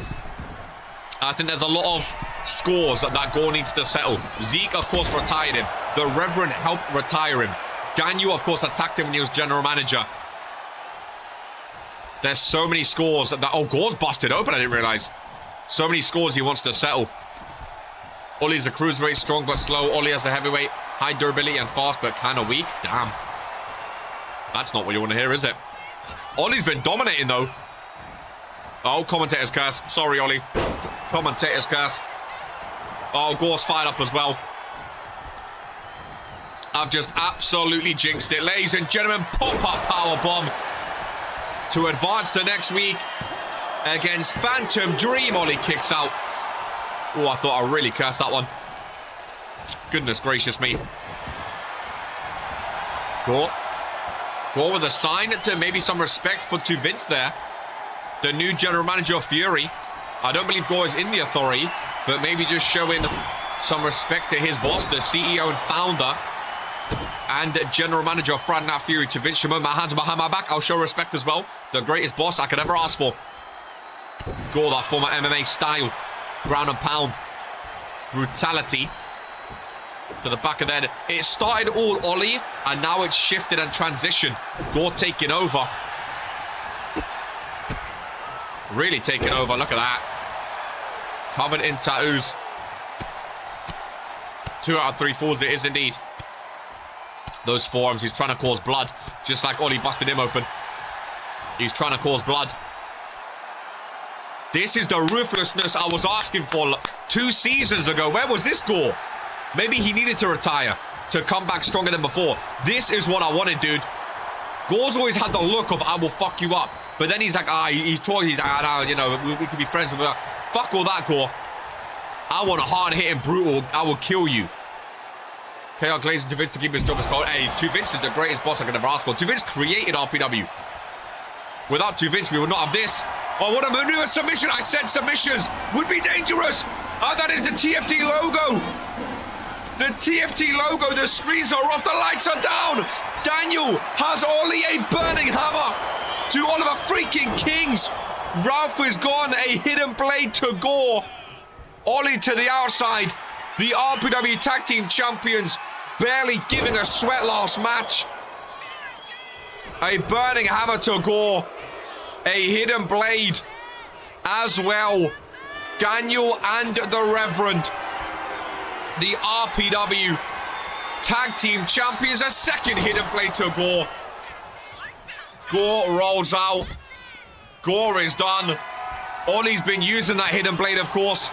I think there's a lot of scores that Gore needs to settle. Zeke, of course, retired him. The Reverend helped retire him. Daniel, of course, attacked him when he was general manager. There's so many scores that... Oh, Gore's busted open. I didn't realize. So many scores he wants to settle. Ollie's a cruiserweight, strong but slow. Ollie has a heavyweight, high durability and fast, but kind of weak. Damn. That's not what you want to hear, is it? Ollie's been dominating, though. Oh, commentator's curse. Sorry, Ollie. Commentator's curse. Oh, Gore's fired up as well. I've just absolutely jinxed it. Ladies and gentlemen, pop-up powerbomb to advance to next week against Phantom Dream. Ollie kicks out. Oh, I thought I really cursed that one. Goodness gracious me. Gore with a sign to maybe some respect to Vince there. The new general manager of Fury. I don't believe Gore is in the Authority, but maybe just showing some respect to his boss, the CEO and founder and general manager of Friday Night Fury, to Vince Shimon. My hands behind my back. I'll show respect as well. The greatest boss I could ever ask for. Gore, that former MMA style. Ground and pound. Brutality. To the back of the head. It started all Ollie, and now it's shifted and transitioned. Gore taking over. Really taking over. Look at that. Covered in tattoos. 2 out of 3 falls it is indeed. Those forearms, he's trying to cause blood. Just like Ollie busted him open. He's trying to cause blood. This is the ruthlessness I was asking for 2 seasons ago. Where was this Gore? Maybe he needed to retire to come back stronger than before. This is what I wanted, dude. Gore's always had the look of, I will fuck you up. But then he's like, he's talking, he's like, no, you know, we could be friends with her. Fuck all that, Gore. I want a hard-hitting, brutal, I will kill you. KR Glazing to Vince to keep his job as called. Hey, 2 Vince is the greatest boss I could ever ask for. 2 Vince created RPW. Without 2 Vince, we would not have this. Oh, what a maneuver submission. I said submissions would be dangerous. That is the TFT logo. The TFT logo. The screens are off. The lights are down. Daniel has Ollie a burning hammer to Oliver freaking Kings. Ralph is gone. A hidden blade to Gore. Ollie to the outside. The RPW Tag Team Champions barely giving a sweat last match. A burning hammer to Gore. A hidden blade as well. Daniel and the Reverend. The RPW Tag Team Champions. A second hidden blade to Gore. Gore rolls out. Gore is done. Ollie's been using that hidden blade, of course.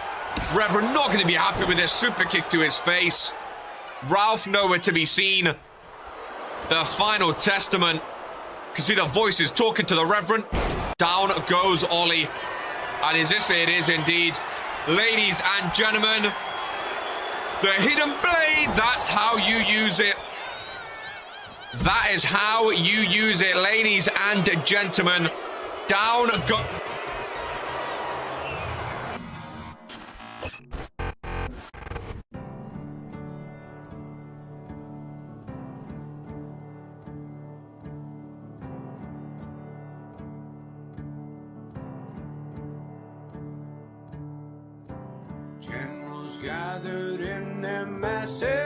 Reverend not going to be happy with this super kick to his face. Ralph nowhere to be seen. The final testament. You can see the voices talking to the Reverend. Down goes Ollie. And is this it? It is indeed. Ladies and gentlemen, the hidden blade, that's how you use it. That is how you use it, ladies and gentlemen. Down go... Generals gathered in their masses.